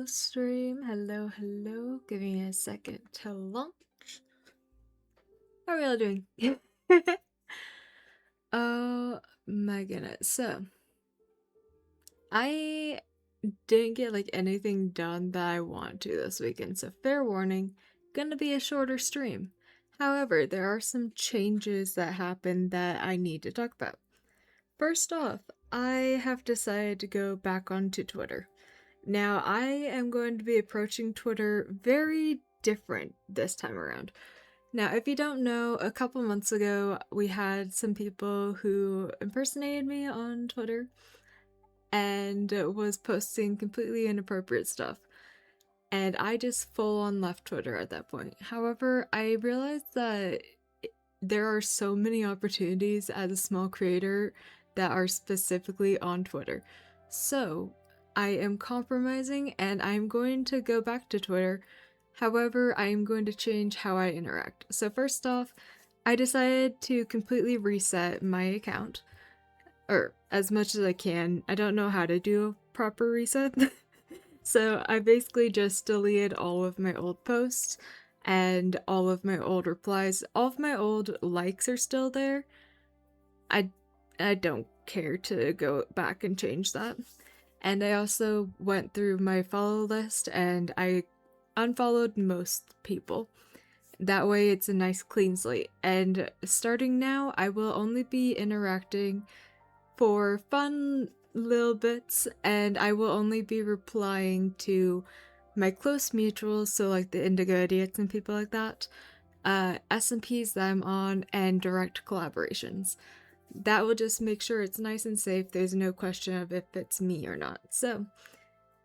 Hello, stream. Hello. Give me a second to launch. How are we all doing? Oh my goodness. So, I didn't get anything done that I want to this weekend, so fair warning, gonna be a shorter stream. However, there are some changes that happened that I need to talk about. First off, I have decided to go back onto Twitter. Now, I am going to be approaching Twitter very different this time around. Now, if you don't know, a couple months ago, we had some people who impersonated me on Twitter and was posting completely inappropriate stuff. And I just full on left Twitter at that point. However, I realized that there are so many opportunities as a small creator that are specifically on Twitter. So, I am compromising and I'm going to go back to Twitter. However, I am going to change how I interact. So first off, I decided to completely reset my account. Or as much as I can. I don't know how to do a proper reset. So I basically just deleted all of my old posts and all of my old replies. All of my old likes are still there. I don't care to go back and change that. And I also went through my follow list and I unfollowed most people. That way it's a nice clean slate. And starting now, I will only be interacting for fun little bits, and I will only be replying to my close mutuals, so like the Indigo Idiots and people like that, SMPs that I'm on, and direct collaborations. That will just make sure it's nice and safe. There's no question of if it's me or not. So,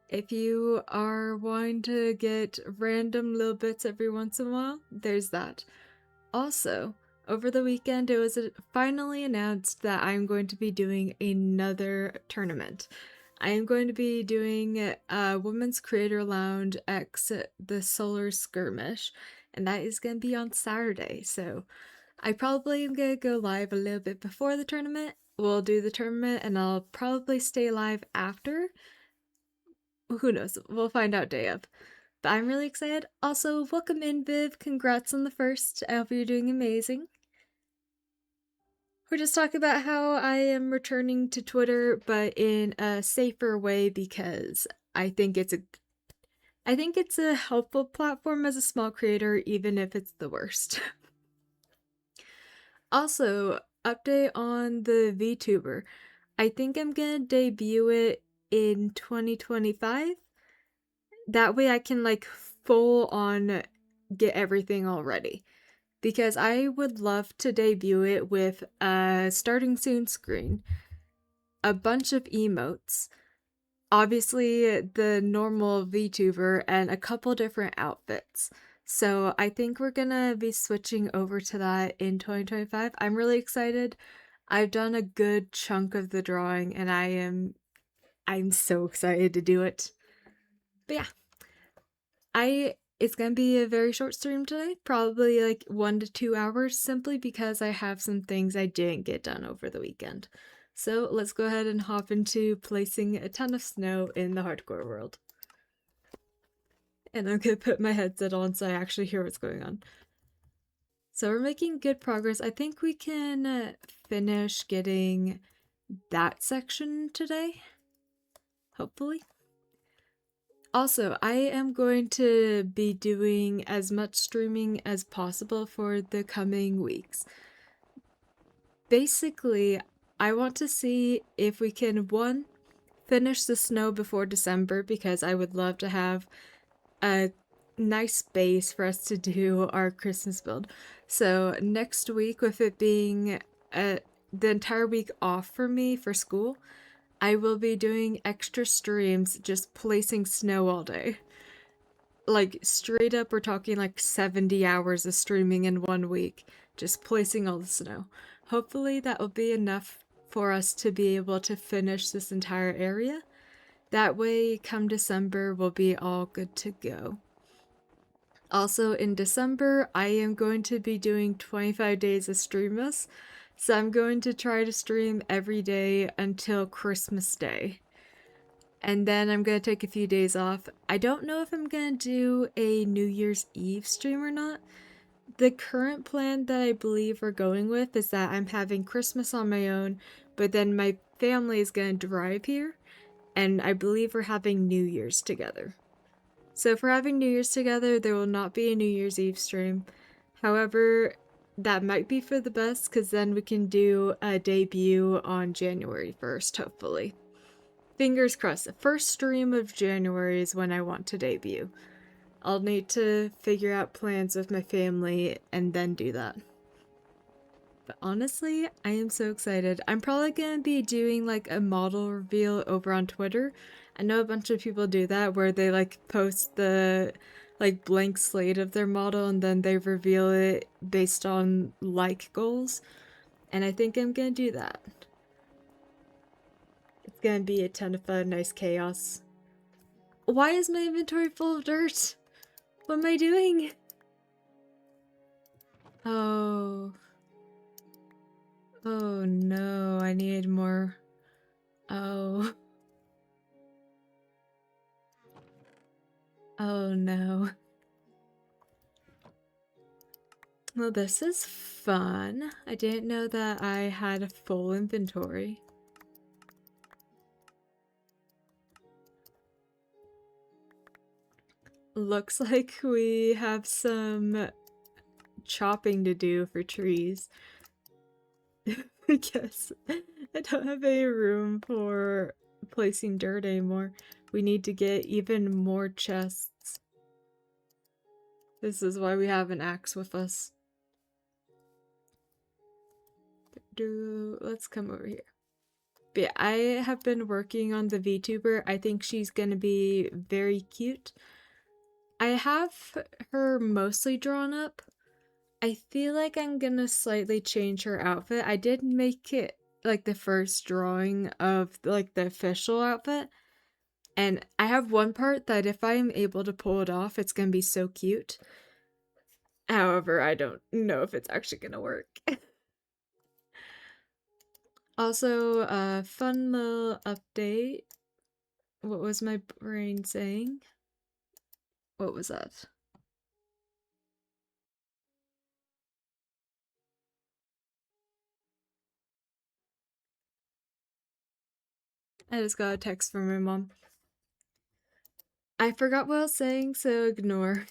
if you are wanting to get random little bits every once in a while, there's that. Also, over the weekend, it was finally announced that I'm going to be doing another tournament. I am going to be doing Women's Creator Lounge X the Solar Skirmish, and that is going to be on Saturday. So I probably am going to go live a little bit before the tournament. We'll do the tournament, and I'll probably stay live after. Who knows? We'll find out day of. But I'm really excited. Also, welcome in, Viv. Congrats on the first. I hope you're doing amazing. We're just talking about how I am returning to Twitter, but in a safer way because I think it's a helpful platform as a small creator, even if it's the worst. Also, update on the VTuber. I think I'm gonna debut it in 2025. That way I can full on get everything all ready. Because I would love to debut it with a starting soon screen, a bunch of emotes, obviously the normal VTuber, and a couple different outfits. So I think we're gonna be switching over to that in 2025. I'm really excited. I've done a good chunk of the drawing and I'm so excited to do it. But yeah, it's gonna be a very short stream today, probably 1 to 2 hours, simply because I have some things I didn't get done over the weekend. So let's go ahead and hop into placing a ton of snow in the hardcore world. And I'm gonna put my headset on so I actually hear what's going on. So we're making good progress. I think we can finish getting that section today, hopefully. Also, I am going to be doing as much streaming as possible for the coming weeks. Basically, I want to see if we can, one, finish the snow before December, because I would love to have a nice base for us to do our Christmas build. So next week, with it being the entire week off for me for school, I will be doing extra streams just placing snow all day. Straight up, we're talking 70 hours of streaming in 1 week, just placing all the snow. Hopefully that will be enough for us to be able to finish this entire area. That way, come December, we'll be all good to go. Also, in December, I am going to be doing 25 days of Streamless. So I'm going to try to stream every day until Christmas Day. And then I'm gonna take a few days off. I don't know if I'm gonna do a New Year's Eve stream or not. The current plan that I believe we're going with is that I'm having Christmas on my own, but then my family is gonna drive here, and I believe we're having New Year's together. So if we're having New Year's together, there will not be a New Year's Eve stream. However, that might be for the best because then we can do a debut on January 1st, hopefully. Fingers crossed. The first stream of January is when I want to debut. I'll need to figure out plans with my family and then do that. But honestly, I am so excited. I'm probably going to be doing like a model reveal over on Twitter. I know a bunch of people do that where they like post the like blank slate of their model and then they reveal it based on like goals. And I think I'm going to do that. It's going to be a ton of fun, nice chaos. Why is my inventory full of dirt? What am I doing? Oh. Oh no, I need more. Oh. Oh no. Well, this is fun. I didn't know that I had a full inventory. Looks like we have some chopping to do for trees. I guess I don't have any room for placing dirt anymore. We need to get even more chests. This is why we have an axe with us. Let's come over here. But yeah, I have been working on the VTuber. I think she's gonna be very cute. I have her mostly drawn up. I feel like I'm gonna slightly change her outfit. I did make it like the first drawing of like the official outfit. And I have one part that if I'm able to pull it off, it's gonna be so cute. However, I don't know if it's actually gonna work. Also, fun little update. What was my brain saying? What was that? I just got a text from my mom. I forgot what I was saying, so ignore.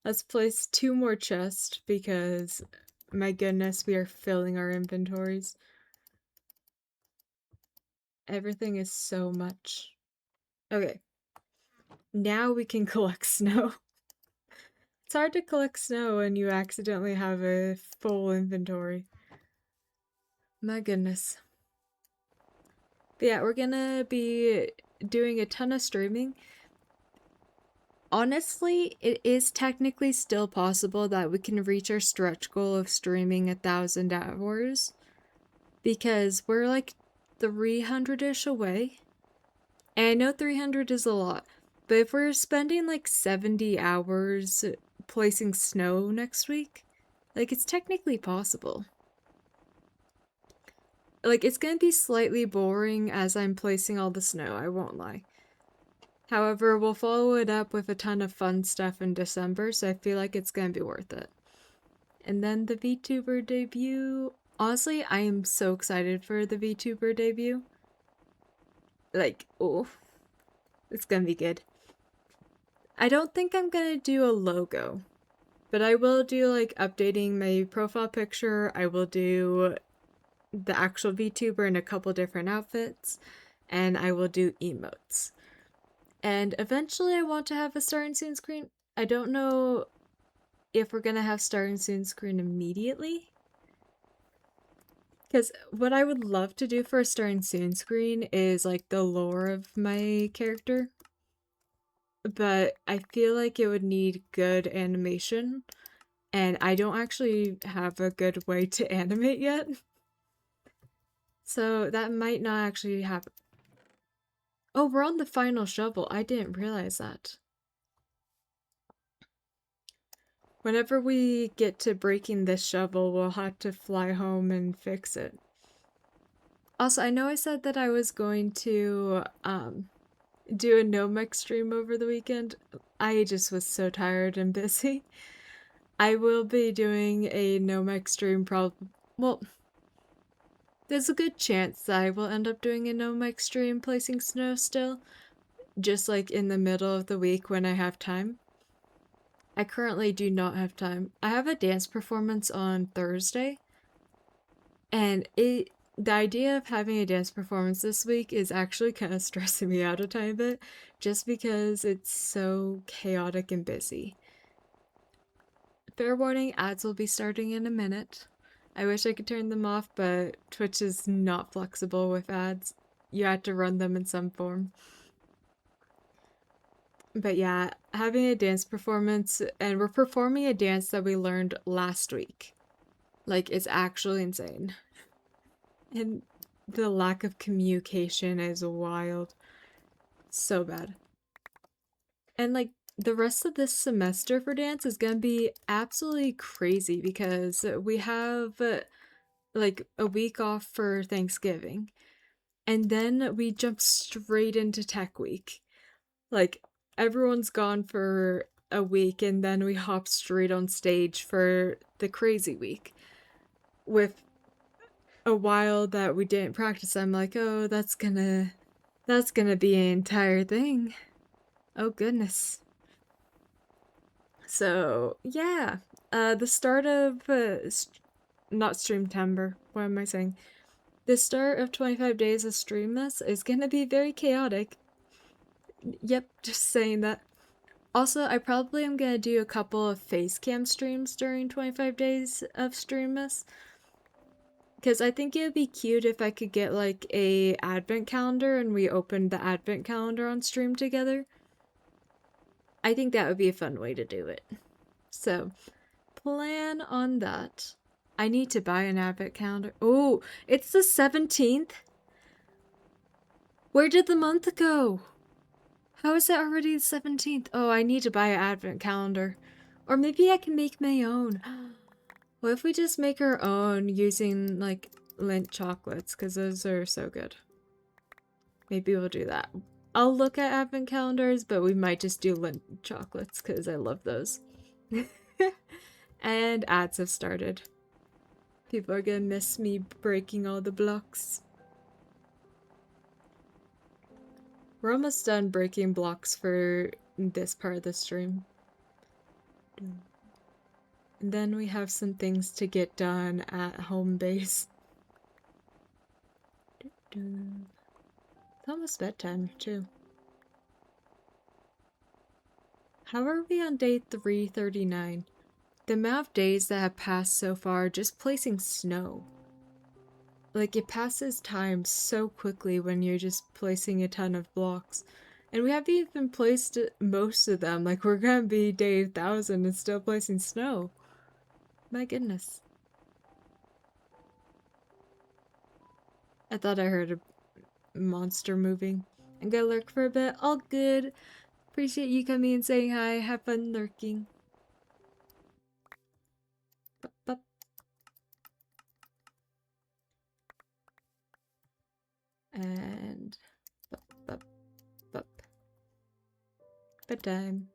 Let's place 2 more chests because, my goodness, we are filling our inventories. Everything is so much. Okay. Now we can collect snow. It's hard to collect snow when you accidentally have a full inventory. My goodness. But yeah, we're gonna be doing a ton of streaming. Honestly, it is technically still possible that we can reach our stretch goal of streaming 1,000 hours because we're like 300-ish away. And I know 300 is a lot, but if we're spending like 70 hours placing snow next week, like it's technically possible. Like it's gonna be slightly boring as I'm placing all the snow, I won't lie. However, we'll follow it up with a ton of fun stuff in December, so I feel like it's gonna be worth it. And then the VTuber debut. Honestly, I am so excited for the VTuber debut. Like, oh, it's gonna be good. I don't think I'm gonna do a logo, but I will do like updating my profile picture. I will do the actual VTuber in a couple different outfits, and I will do emotes. And eventually I want to have a starting soon screen. I don't know if we're gonna have starting soon screen immediately. Because what I would love to do for a starting soon screen is like the lore of my character. But I feel like it would need good animation. And I don't actually have a good way to animate yet. So that might not actually happen. Oh, we're on the final shovel. I didn't realize that. Whenever we get to breaking this shovel, we'll have to fly home and fix it. Also, I know I said that I was going to do a no mech stream over the weekend. I just was so tired and busy. I will be doing a no mech stream probably. Well, there's a good chance that I will end up doing a no mech stream placing snow still, just like in the middle of the week when I have time. I currently do not have time. I have a dance performance on Thursday, and the idea of having a dance performance this week is actually kind of stressing me out a tiny bit, just because it's so chaotic and busy. Fair warning, ads will be starting in a minute. I wish I could turn them off, but Twitch is not flexible with ads. You have to run them in some form. But yeah, having a dance performance, and we're performing a dance that we learned last week. Like, it's actually insane. And the lack of communication is wild. So bad. And like, the rest of this semester for dance is gonna be absolutely crazy because we have like a week off for Thanksgiving. And then we jump straight into Tech Week. Like, everyone's gone for a week, and then we hop straight on stage for the crazy week. With a while that we didn't practice, I'm like, oh, that's gonna be an entire thing. Oh goodness. So yeah, the start of not Streamtember. What am I saying? The start of 25 days of Streamless is gonna be very chaotic. Yep, just saying that. Also, I probably am gonna do a couple of face cam streams during 25 days of Streamless. Because I think it would be cute if I could get like a advent calendar and we opened the advent calendar on stream together. I think that would be a fun way to do it. So, plan on that. I need to buy an advent calendar. Oh, it's the 17th? Where did the month go? How is it already the 17th? Oh, I need to buy an advent calendar. Or maybe I can make my own. What if we just make our own using, like, Lindt chocolates? Because those are so good. Maybe we'll do that. I'll look at advent calendars, but we might just do Lindt chocolates because I love those. And ads have started. People are gonna miss me breaking all the blocks. We're almost done breaking blocks for this part of the stream. And then we have some things to get done at home base. It's almost bedtime, too. How are we on day 339? The amount of days that have passed so far just placing snow. Like, it passes time so quickly when you're just placing a ton of blocks. And we haven't even placed most of them. Like, we're gonna be day 1000 and still placing snow. My goodness. I thought I heard a monster moving. I'm gonna lurk for a bit. All good. Appreciate you coming and saying hi. Have fun lurking. Bup, bup. And bup, bup, bup. Bedtime.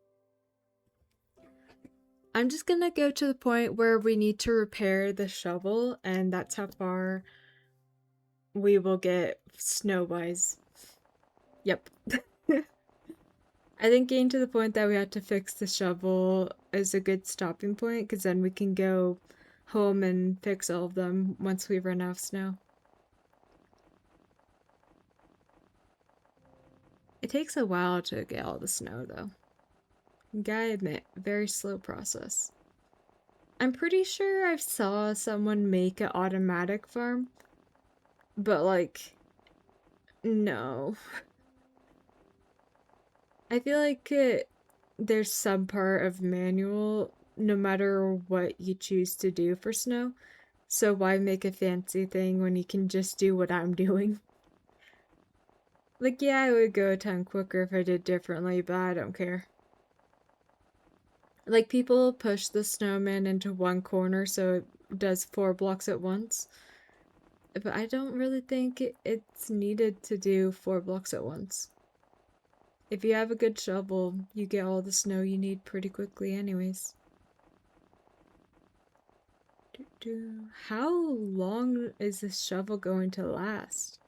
I'm just gonna go to the point where we need to repair the shovel, and that's how far we will get snow-wise. Yep. I think getting to the point that we have to fix the shovel is a good stopping point, because then we can go home and fix all of them once we run out of snow. It takes a while to get all the snow, though. Gotta admit, very slow process. I'm pretty sure I saw someone make an automatic farm, but like, no. I feel like there's some part of manual no matter what you choose to do for snow. So why make a fancy thing when you can just do what I'm doing? Like, yeah, I would go a ton quicker if I did differently, but I don't care. Like, people push the snowman into one corner so it does 4 blocks at once. but I don't really think it's needed to do 4 blocks at once. If you have a good shovel, you get all the snow you need pretty quickly anyways. How long is this shovel going to last?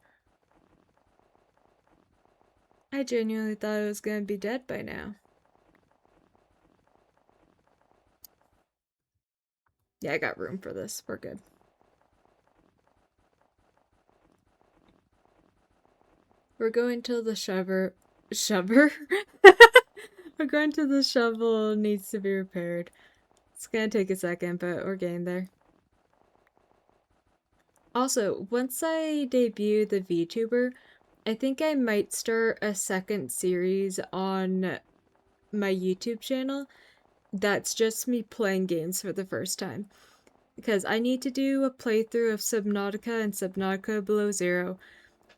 I genuinely thought it was going to be dead by now. Yeah, I got room for this. We're good. We're going till the shover. We're going till the shovel needs to be repaired. It's gonna take a second, but we're getting there. Also, once I debut the VTuber, I think I might start a second series on my YouTube channel that's just me playing games for the first time. Because I need to do a playthrough of Subnautica and Subnautica Below Zero.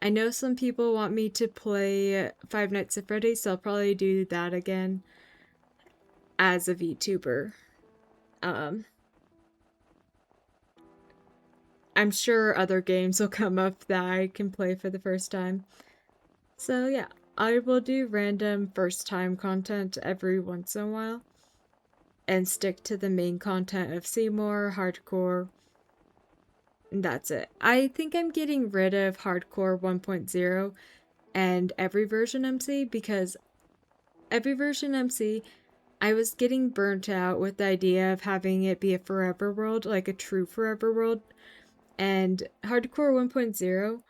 I know some people want me to play Five Nights at Freddy's, so I'll probably do that again as a VTuber. I'm sure other games will come up that I can play for the first time. So yeah, I will do random first time content every once in a while and stick to the main content of Seymour, Hardcore, and that's it. I think I'm getting rid of Hardcore 1.0 and every version MC because every version MC, I was getting burnt out with the idea of having it be a forever world, like a true forever world. And Hardcore 1.0,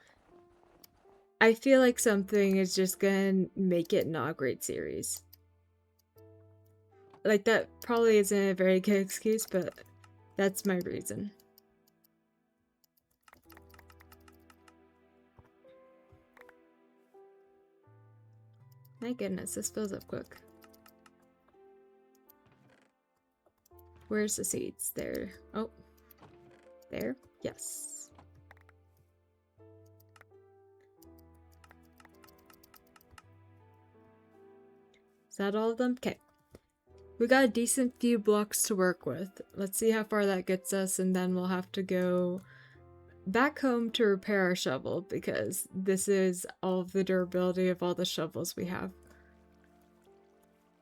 I feel like something is just gonna make it not a great series. Like, that probably isn't a very good excuse, but that's my reason. My goodness, this fills up quick. Where's the seeds? There. Oh. There? Yes. Is that all of them? Okay. We got a decent few blocks to work with. Let's see how far that gets us, and then we'll have to go back home to repair our shovel, because this is all of the durability of all the shovels we have.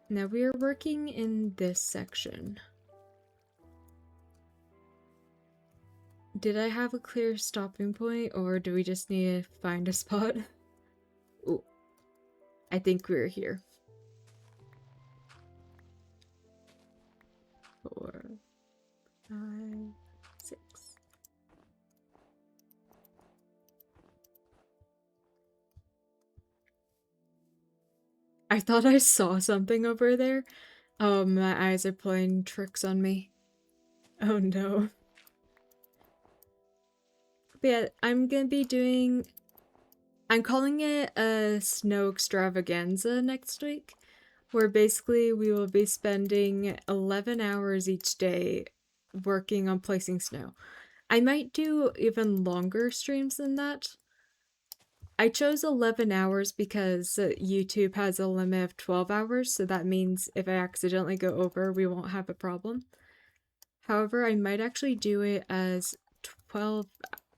Now we are working in this section. Did I have a clear stopping point, or do we just need to find a spot? Ooh. I think we're here. 4, 5, 6. I thought I saw something over there. Oh, my eyes are playing tricks on me. Oh no. But yeah, I'm calling it a snow extravaganza next week, where basically we will be spending 11 hours each day working on placing snow. I might do even longer streams than that. I chose 11 hours because YouTube has a limit of 12 hours, so that means if I accidentally go over, we won't have a problem. However, I might actually do it as 12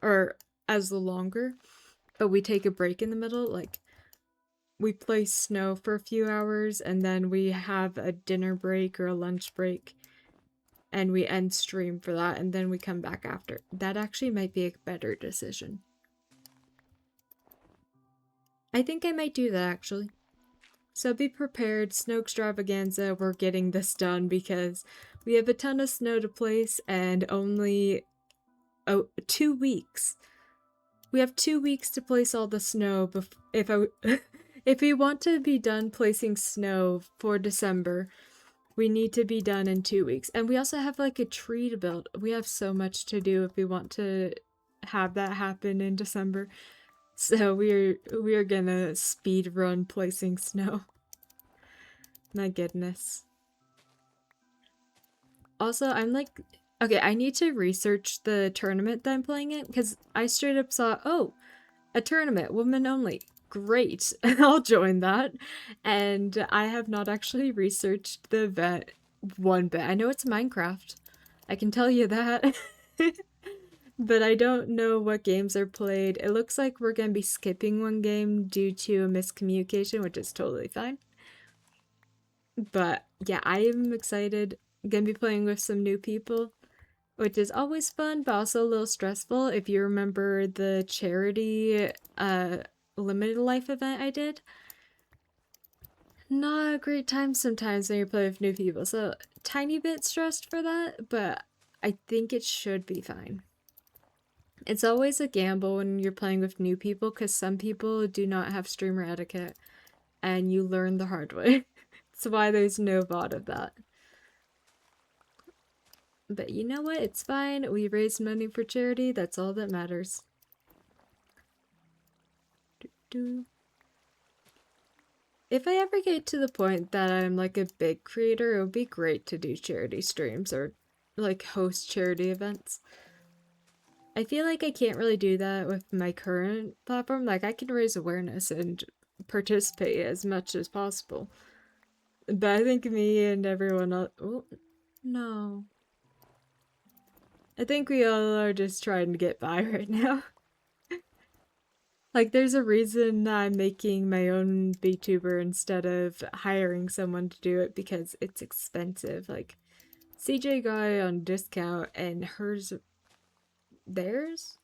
or as longer, but we take a break in the middle. Like, we play snow for a few hours and then we have a dinner break or a lunch break and we end stream for that and then we come back after. That actually might be a better decision. I think I might do that actually. So be prepared, snow extravaganza, we're getting this done because we have a ton of snow to place and only 2 weeks. We have 2 weeks to place all the snow if we want to be done placing snow for December, we need to be done in 2 weeks. And we also have like a tree to build. We have so much to do if we want to have that happen in December. So we're gonna speed run placing snow. My goodness. Also, I'm like, okay, I need to research the tournament that I'm playing in because I straight up saw, oh, a tournament, women only. Great, I'll join that. And I have not actually researched the event one bit. I know it's Minecraft. I can tell you that. but I don't know what games are played. It looks like we're gonna be skipping one game due to a miscommunication, which is totally fine. But yeah, I am excited. Gonna be playing with some new people, which is always fun, but also a little stressful. If you remember the charity limited life event I did, not a great time sometimes when you play with new people. So tiny bit stressed for that, but I think it should be fine. It's always a gamble when you're playing with new people because some people do not have streamer etiquette and you learn the hard way. That's why there's no VOD of that. But you know what? It's fine. We raised money for charity. That's all that matters. If I ever get to the point that I'm like a big creator, it would be great to do charity streams or like host charity events. I feel like I can't really do that with my current platform. Like I can raise awareness and participate as much as possible. But I think me and everyone else, oh, no. I think we all are just trying to get by right now. Like, there's a reason I'm making my own VTuber instead of hiring someone to do it because it's expensive. Like, CJ got it on discount and theirs?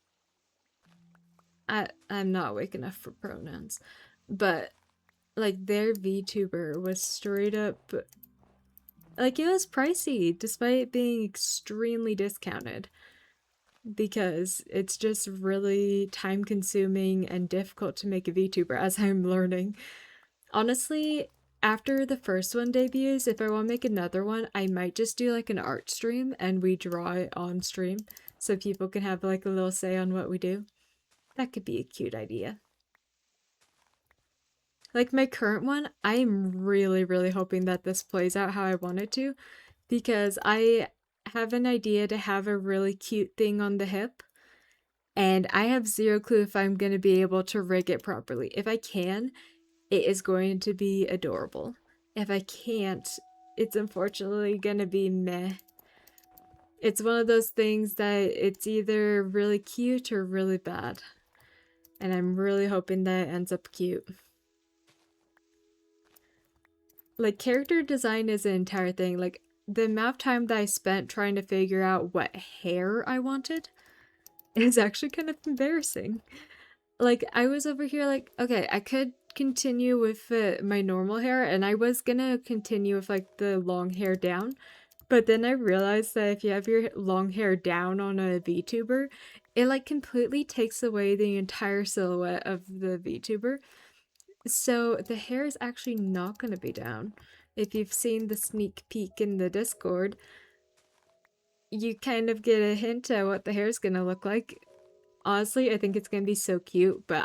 I'm not awake enough for pronouns. But, like, their VTuber was straight up, like, it was pricey despite being extremely discounted. Because it's just really time consuming and difficult to make a VTuber as I'm learning. Honestly, after the first one debuts, if I want to make another one, I might just do like an art stream and we draw it on stream so people can have like a little say on what we do. That could be a cute idea. Like my current one, I am really, really hoping that this plays out how I want it to because I have an idea to have a really cute thing on the hip. And I have zero clue if I'm going to be able to rig it properly. If I can, it is going to be adorable. If I can't, it's unfortunately going to be meh. It's one of those things that it's either really cute or really bad. And I'm really hoping that it ends up cute. Like, character design is an entire thing. Like, the amount of time that I spent trying to figure out what hair I wanted is actually kind of embarrassing. Like, I was over here like, okay, I could continue with my normal hair, and I was gonna continue with like the long hair down, but then I realized that if you have your long hair down on a VTuber, it like completely takes away the entire silhouette of the VTuber. So the hair is actually not gonna be down. If you've seen the sneak peek in the Discord, you kind of get a hint at what the hair's gonna look like. Honestly, I think it's gonna be so cute, but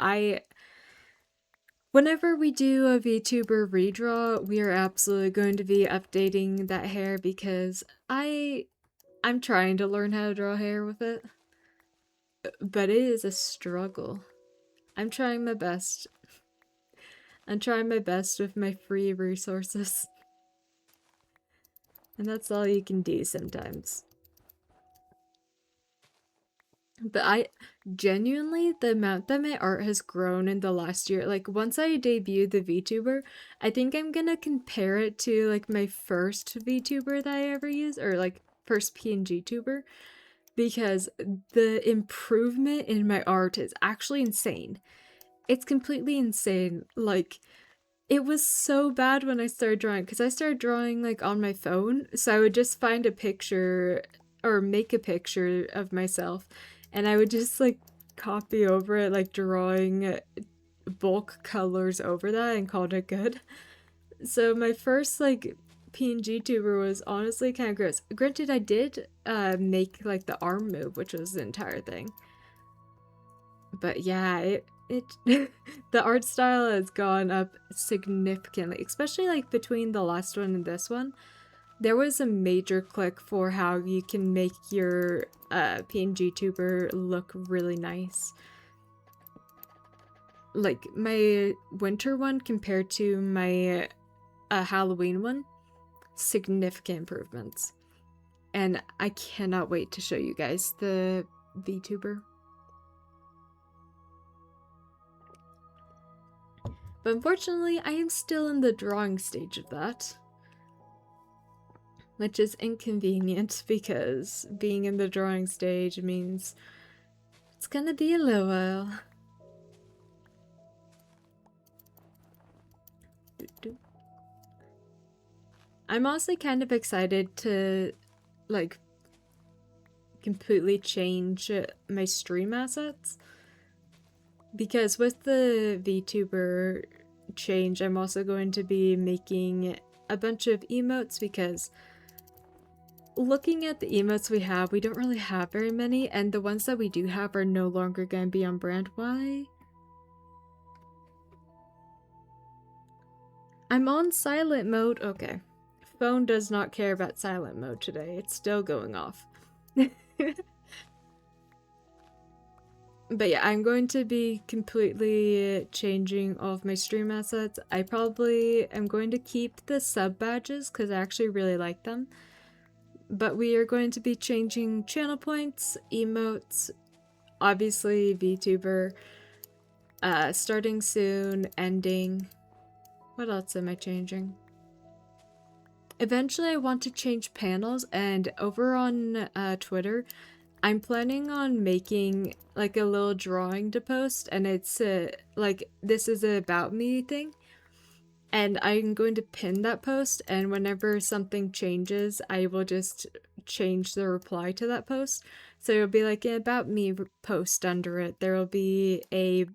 whenever we do a VTuber redraw, we are absolutely going to be updating that hair because I'm trying to learn how to draw hair with it, but it is a struggle. I'm trying my best. I'm trying my best with my free resources. And that's all you can do sometimes. But I genuinely, the amount that my art has grown in the last year, like once I debuted the VTuber, I think I'm gonna compare it to like my first VTuber that I ever used, or like first PNG tuber, because the improvement in my art is actually insane. It's completely insane. Like, it was so bad when I started drawing, because I started drawing like on my phone, so I would just find a picture or make a picture of myself and I would just like copy over it, like drawing bulk colors over that and called it good. So my first like PNG tuber was honestly kind of gross. Granted, I did make like the arm move, which was the entire thing. But yeah, it the art style has gone up significantly, especially like between the last one and this one. There was a major click for how you can make your PNG tuber look really nice. Like my winter one compared to my Halloween one, significant improvements. And I cannot wait to show you guys the VTuber. But unfortunately, I am still in the drawing stage of that. Which is inconvenient because being in the drawing stage means it's gonna be a little while. I'm honestly kind of excited to, like, completely change my stream assets. Because with the VTuber change, I'm also going to be making a bunch of emotes because looking at the emotes we have, we don't really have very many, and the ones that we do have are no longer going to be on brand. Why? I'm on silent mode. Okay. Phone does not care about silent mode today. It's still going off. But yeah, I'm going to be completely changing all of my stream assets. I probably am going to keep the sub badges because I actually really like them. But we are going to be changing channel points, emotes, obviously VTuber, starting soon, ending. What else am I changing? Eventually I want to change panels, and over on Twitter, I'm planning on making like a little drawing to post, and it's like this is a about me thing. And I'm going to pin that post, and whenever something changes, I will just change the reply to that post. So it'll be like an about me post under it. There will be a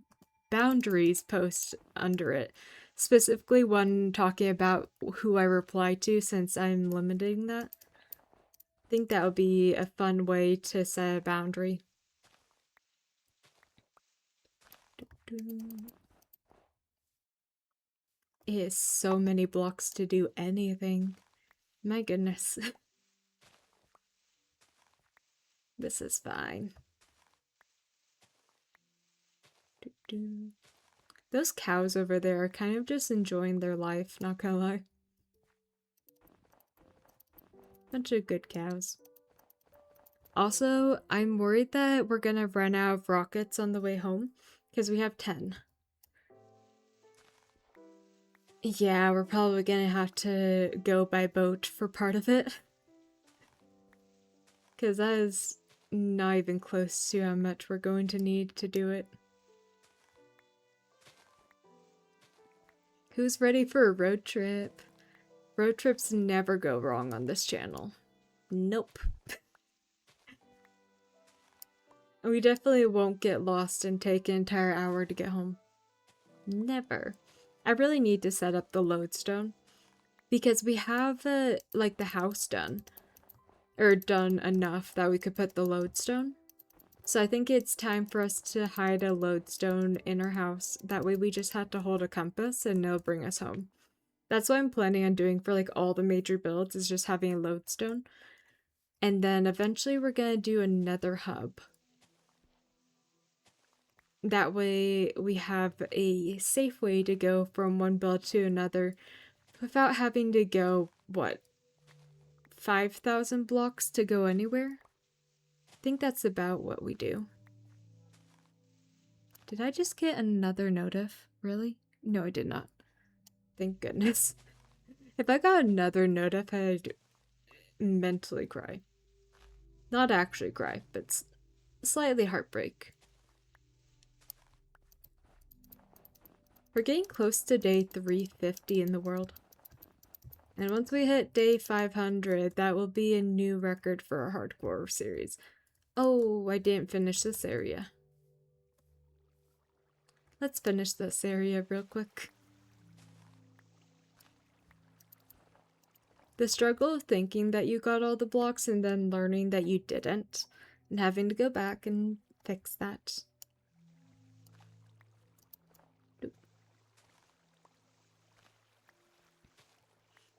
boundaries post under it. Specifically one talking about who I reply to, since I'm limiting that. I think that would be a fun way to set a boundary. It is so many blocks to do anything. My goodness. This is fine. Those cows over there are kind of just enjoying their life, not gonna lie. Bunch of good cows. Also, I'm worried that we're gonna run out of rockets on the way home, because we have 10. Yeah, we're probably gonna have to go by boat for part of it. Because that is not even close to how much we're going to need to do it. Who's ready for a road trip? Road trips never go wrong on this channel. Nope. We definitely won't get lost and take an entire hour to get home. Never. I really need to set up the lodestone because we have like the house done, or done enough that we could put the lodestone. So I think it's time for us to hide a lodestone in our house. That way we just have to hold a compass and it'll bring us home. That's what I'm planning on doing for like all the major builds, is just having a lodestone. And then eventually we're gonna do another hub. That way we have a safe way to go from one build to another without having to go, what, 5,000 blocks to go anywhere? I think that's about what we do. Did I just get another notif? Really? No, I did not. Thank goodness. If I got another notif, I'd mentally cry. Not actually cry, but slightly heartbreak. We're getting close to day 350 in the world. And once we hit day 500, that will be a new record for our hardcore series. Oh, I didn't finish this area. Let's finish this area real quick. The struggle of thinking that you got all the blocks and then learning that you didn't, and having to go back and fix that.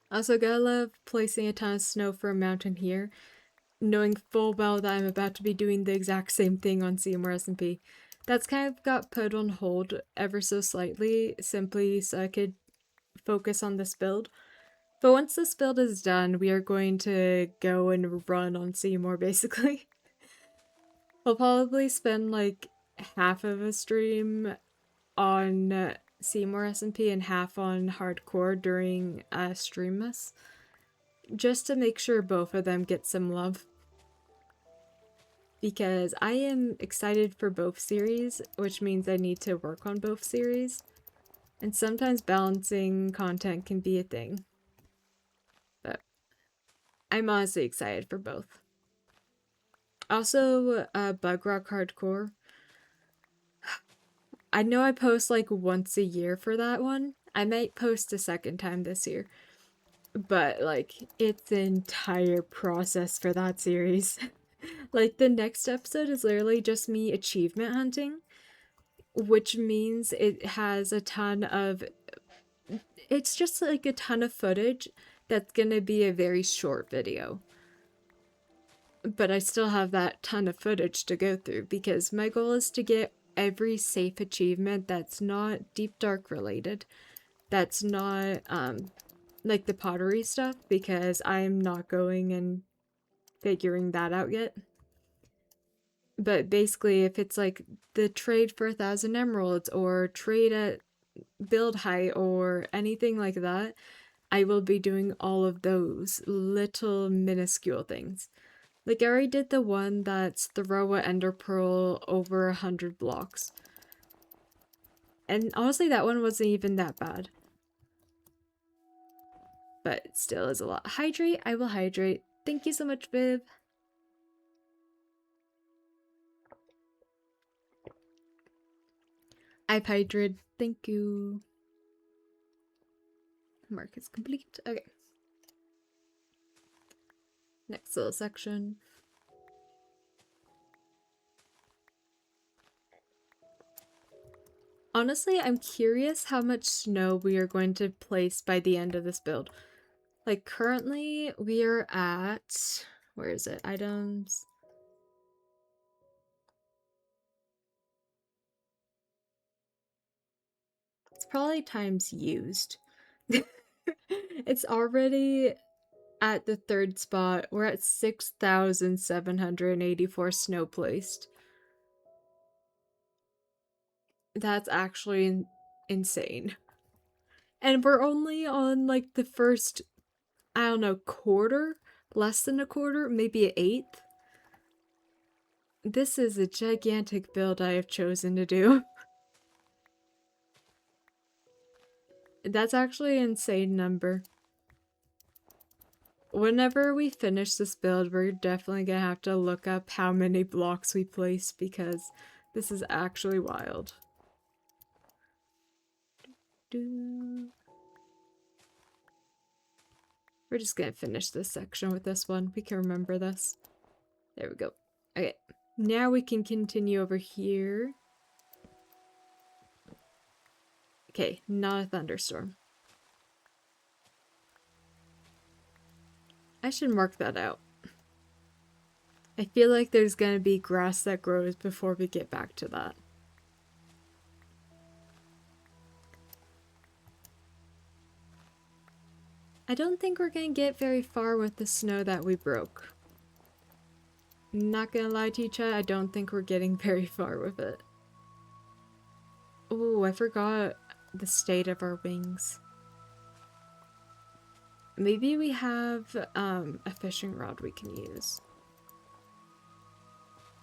Also, gotta love placing a ton of snow for a mountain here, knowing full well that I'm about to be doing the exact same thing on CMR SMP. That's kind of got put on hold ever so slightly, simply so I could focus on this build. But once this build is done, we are going to go and run on Seymour, basically. I'll probably spend like half of a stream on Seymour SMP and half on hardcore during Streamless, just to make sure both of them get some love. Because I am excited for both series, which means I need to work on both series. And sometimes balancing content can be a thing. But I'm honestly excited for both. Also, Bug Rock Hardcore. I know I post like once a year for that one. I might post a second time this year. But like, it's an entire process for that series. Like, the next episode is literally just me achievement hunting, which means it has a ton of... It's just like a ton of footage that's gonna be a very short video. But I still have that ton of footage to go through because my goal is to get every safe achievement that's not Deep Dark related, that's not like the pottery stuff, because I'm not going and figuring that out yet. But basically, if it's like the trade for 1,000 emeralds or trade at build height or anything like that, I will be doing all of those little minuscule things. Like, I already did the one that's throw a ender pearl over 100 blocks. And honestly, that one wasn't even that bad. But it still is a lot. Hydrate, I will hydrate. Thank you so much, Viv. I've hydrated. Thank you. Mark is complete. Okay. Next little section. Honestly, I'm curious how much snow we are going to place by the end of this build. Like, currently, we are at... Where is it? Items. It's probably times used. It's already at the third spot. We're at 6,784 snow placed. That's actually insane. And we're only on like the first, I don't know, quarter? Less than a quarter? Maybe an eighth? This is a gigantic build I have chosen to do. That's actually an insane number. Whenever we finish this build, we're definitely gonna have to look up how many blocks we placed because this is actually wild. We're just gonna finish this section with this one. We can remember this. There we go. Okay, now we can continue over here. Okay, not a thunderstorm. I should mark that out. I feel like there's gonna be grass that grows before we get back to that. I don't think we're gonna get very far with the snow that we broke. Not gonna lie to you, chat, I don't think we're getting very far with it. Oh, I forgot the state of our wings. Maybe we have a fishing rod we can use.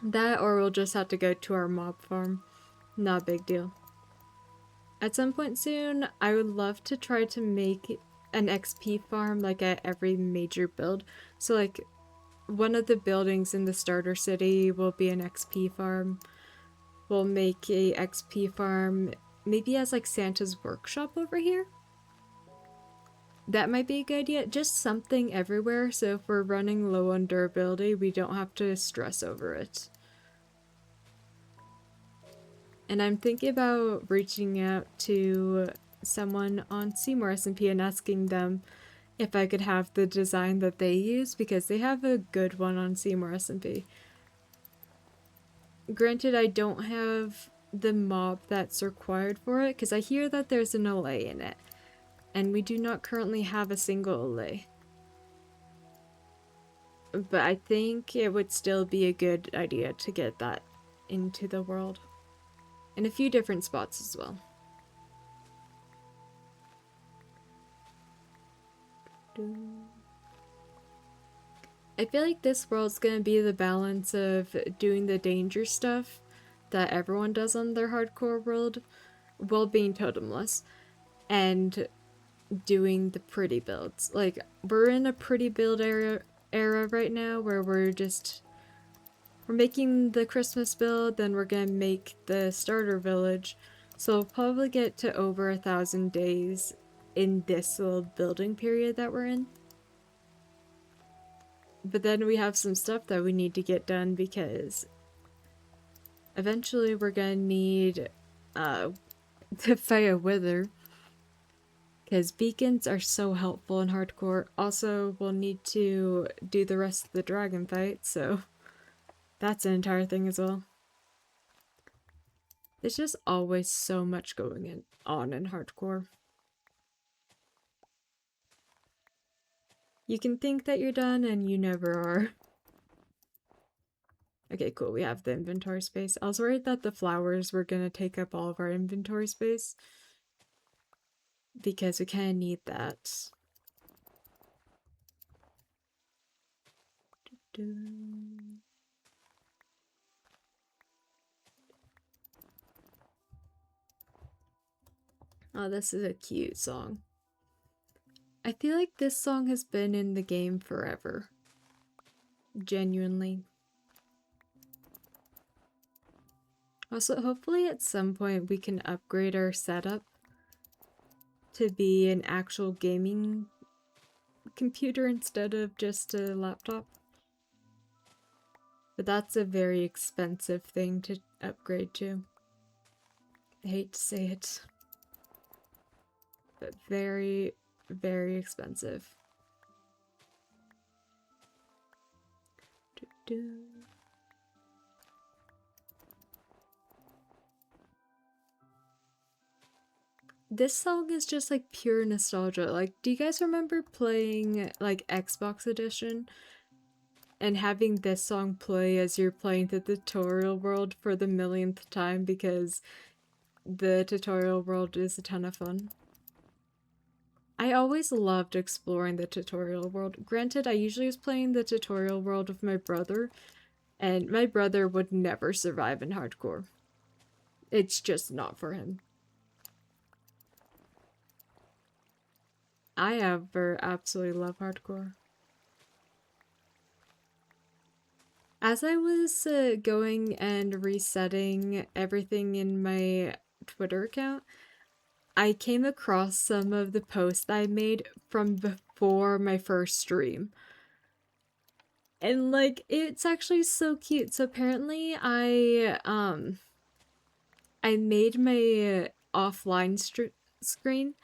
That, or we'll just have to go to our mob farm. Not a big deal. At some point soon, I would love to try to make an XP farm like at every major build. So like one of the buildings in the starter city will be an XP farm. We'll make a XP farm maybe as like Santa's workshop over here. That might be a good idea. Just something everywhere so if we're running low on durability, we don't have to stress over it. And I'm thinking about reaching out to someone on Seymour SMP and asking them if I could have the design that they use, because they have a good one on Seymour SMP. Granted, I don't have the mob that's required for it, because I hear that there's an allay in it, and we do not currently have a single allay. but I think it would still be a good idea to get that into the world. In a few different spots as well. I feel like this world's gonna be the balance of doing the danger stuff that everyone does on their hardcore world while being totemless, and doing the pretty builds. Like, we're in a pretty build era right now where we're making the Christmas build, then we're gonna make the starter village. So we'll probably get to over 1,000 days in this little building period that we're in. But then we have some stuff that we need to get done because eventually we're gonna need to fight a wither. Because beacons are so helpful in hardcore. Also, we'll need to do the rest of the dragon fight, so that's an entire thing as well. There's just always so much going on in hardcore. You can think that you're done, and you never are. Okay, cool, we have the inventory space. I was worried that the flowers were gonna take up all of our inventory space, because we kind of need that. Oh, this is a cute song. I feel like this song has been in the game forever. Genuinely. Also, hopefully at some point we can upgrade our setup to be an actual gaming computer instead of just a laptop. But that's a very expensive thing to upgrade to. I hate to say it. But very, very expensive. This song is just like pure nostalgia. Like, do you guys remember playing like Xbox Edition and having this song play as you're playing the tutorial world for the millionth time because the tutorial world is a ton of fun? I always loved exploring the tutorial world. Granted, I usually was playing the tutorial world with my brother, and my brother would never survive in hardcore. It's just not for him. I absolutely love hardcore. As I was going and resetting everything in my Twitter account, I came across some of the posts I made from before my first stream. And like, it's actually so cute. So apparently I made my offline screen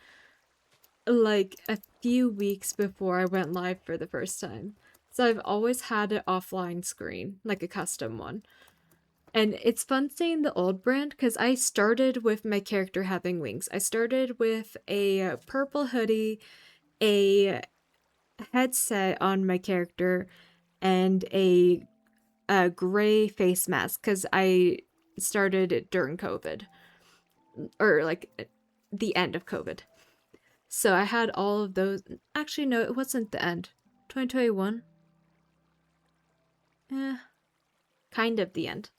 like a few weeks before I went live for the first time. So I've always had an offline screen, like a custom one. And it's fun seeing the old brand because I started with my character having wings. I started with a purple hoodie, a headset on my character, and a gray face mask because I started it during COVID. Or like the end of COVID. So I had all of those. Actually, no, it wasn't the end. 2021? Kind of the end.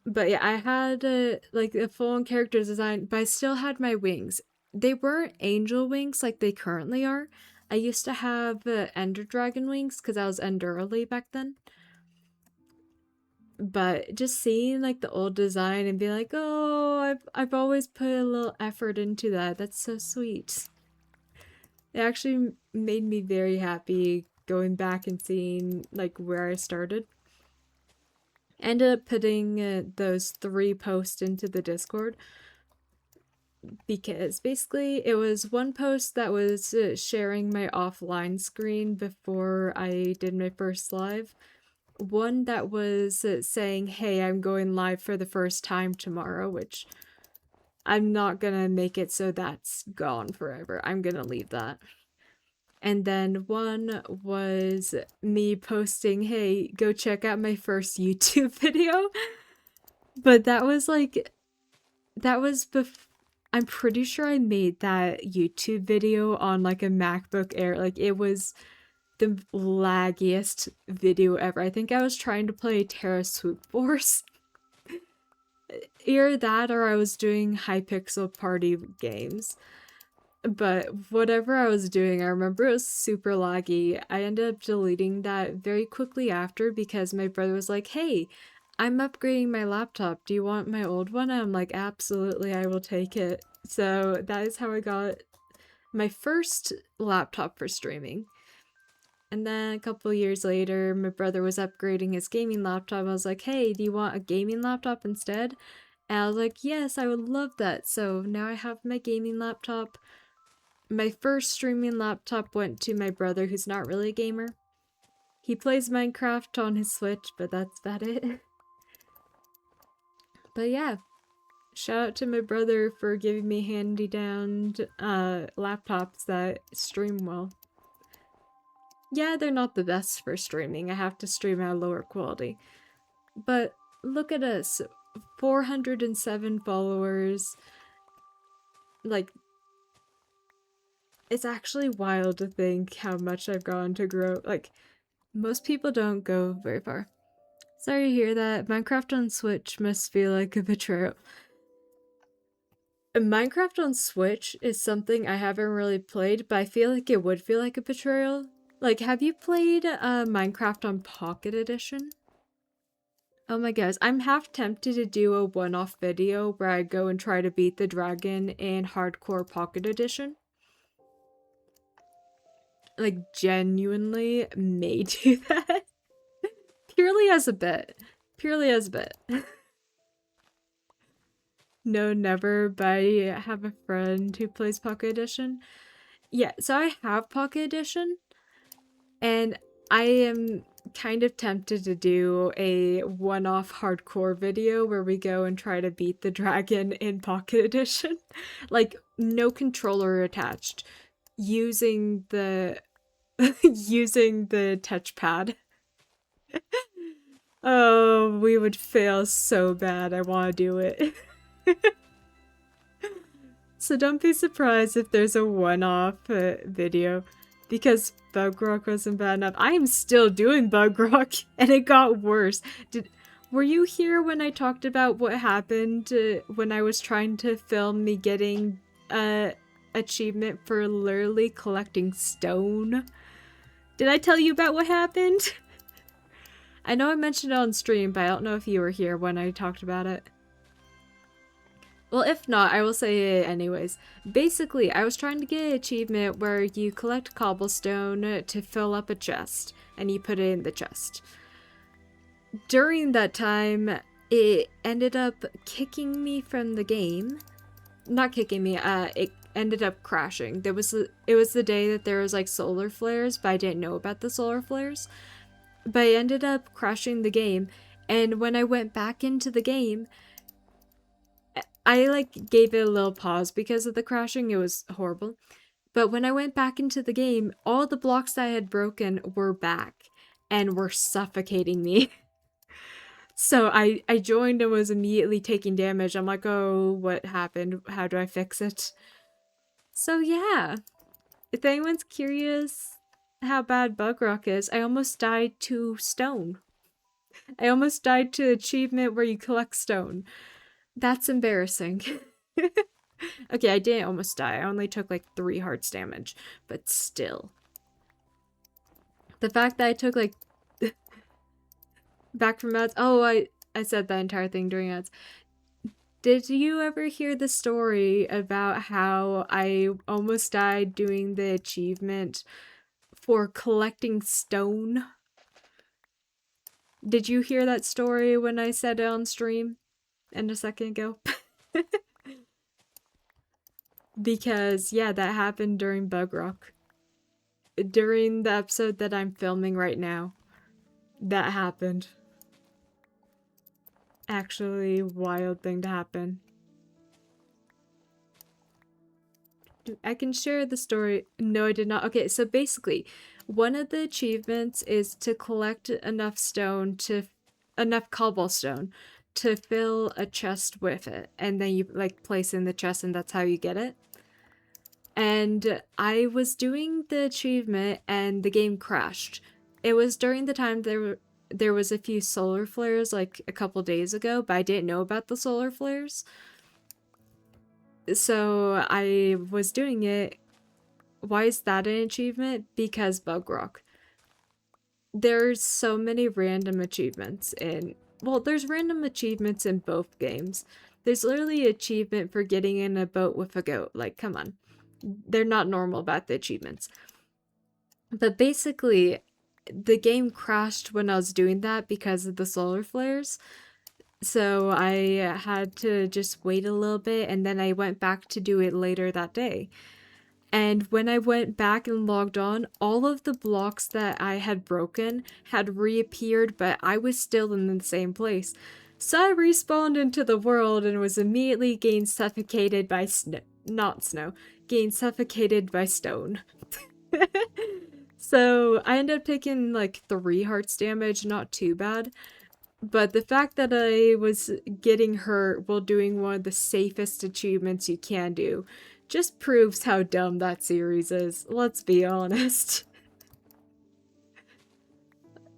But yeah, I had like a full-on character design, but I still had my wings. They weren't angel wings like they currently are. I used to have ender dragon wings because I was Endurally back then. But just seeing like the old design and be like, oh, I've always put a little effort into that. That's so sweet. It actually made me very happy going back and seeing like where I started. Ended up putting those 3 posts into the Discord because basically it was one post that was sharing my offline screen before I did my first live, one that was saying, hey, I'm going live for the first time tomorrow, which I'm not gonna make it so that's gone forever. I'm gonna leave that. And then one was me posting, hey, go check out my first YouTube video. But that was like, I'm pretty sure I made that YouTube video on like a MacBook Air. Like it was the laggiest video ever. I think I was trying to play Terra Swoop Force. Either that or I was doing Hypixel party games. But whatever I was doing, I remember it was super laggy. I ended up deleting that very quickly after because my brother was like, hey, I'm upgrading my laptop. Do you want my old one? And I'm like, absolutely, I will take it. So that is how I got my first laptop for streaming. And then a couple years later, my brother was upgrading his gaming laptop. I was like, hey, do you want a gaming laptop instead? And I was like, yes, I would love that. So now I have my gaming laptop. My first streaming laptop went to my brother, who's not really a gamer. He plays Minecraft on his Switch, but that's about it. But yeah, shout out to my brother for giving me handy-down laptops that stream well. Yeah, they're not the best for streaming. I have to stream at a lower quality. But look at us. 407 followers. Like, it's actually wild to think how much I've gone to grow. Like, most people don't go very far. Sorry to hear that. Minecraft on Switch must feel like a betrayal. Minecraft on Switch is something I haven't really played, but I feel like it would feel like a betrayal. Like, have you played Minecraft on Pocket Edition? Oh my gosh, I'm half tempted to do a one-off video where I go and try to beat the dragon in Hardcore Pocket Edition. Like, genuinely may do that. Purely as a bit. Purely as a bit. No, never, but I have a friend who plays Pocket Edition. Yeah, so I have Pocket Edition, and I am kind of tempted to do a one-off hardcore video where we go and try to beat the dragon in Pocket Edition. Like, no controller attached. Using the using the touchpad. Oh, we would fail so bad. I want to do it. So don't be surprised if there's a one-off video, because Bug Rock wasn't bad enough. I am still doing Bug Rock, and it got worse. Were you here when I talked about what happened when I was trying to film me getting achievement for literally collecting stone? Did I tell you about what happened? I know I mentioned it on stream, but I don't know if you were here when I talked about it. Well, if not, I will say it anyways. Basically, I was trying to get an achievement where you collect cobblestone to fill up a chest, and you put it in the chest. During that time, it ended up kicking me from the game. Not kicking me, it ended up crashing. It was the day that there was like solar flares, but I didn't know about the solar flares. But I ended up crashing the game, and when I went back into the game, I like gave it a little pause because of the crashing. It was horrible. But when I went back into the game, all the blocks that I had broken were back and were suffocating me. So I joined and was immediately taking damage. I'm like, oh, what happened? How do I fix it? So yeah, if anyone's curious how bad Bug Rock is, I almost died to stone. I almost died to achievement where you collect stone. That's embarrassing. Okay, I didn't almost die. I only took like 3 hearts damage, but still. The fact that I took like back from ads. Oh, I said that entire thing during ads. Did you ever hear the story about how I almost died doing the achievement for collecting stone? Did you hear that story when I said it on stream a second ago? Because, yeah, that happened during Bug Rock. During the episode that I'm filming right now. That happened. Actually, wild thing to happen. I can share the story. No, I did not. Okay, so basically, one of the achievements is to collect enough cobblestone to fill a chest with it, and then you like place in the chest, and that's how you get it. And I was doing the achievement, and the game crashed. It was during the time there was a few solar flares like a couple days ago, but I didn't know about the solar flares. So I was doing it. Why is that an achievement? Because Bug Rock. There's so many random achievements there's random achievements in both games. There's literally an achievement for getting in a boat with a goat. Like, come on. They're not normal about the achievements. But basically, the game crashed when I was doing that because of the solar flares. So I had to just wait a little bit, and then I went back to do it later that day. And when I went back and logged on, all of the blocks that I had broken had reappeared, but I was still in the same place. So I respawned into the world and was immediately getting suffocated by getting suffocated by stone. So I ended up taking like 3 hearts damage, not too bad. But the fact that I was getting hurt while doing one of the safest achievements you can do just proves how dumb that series is. Let's be honest.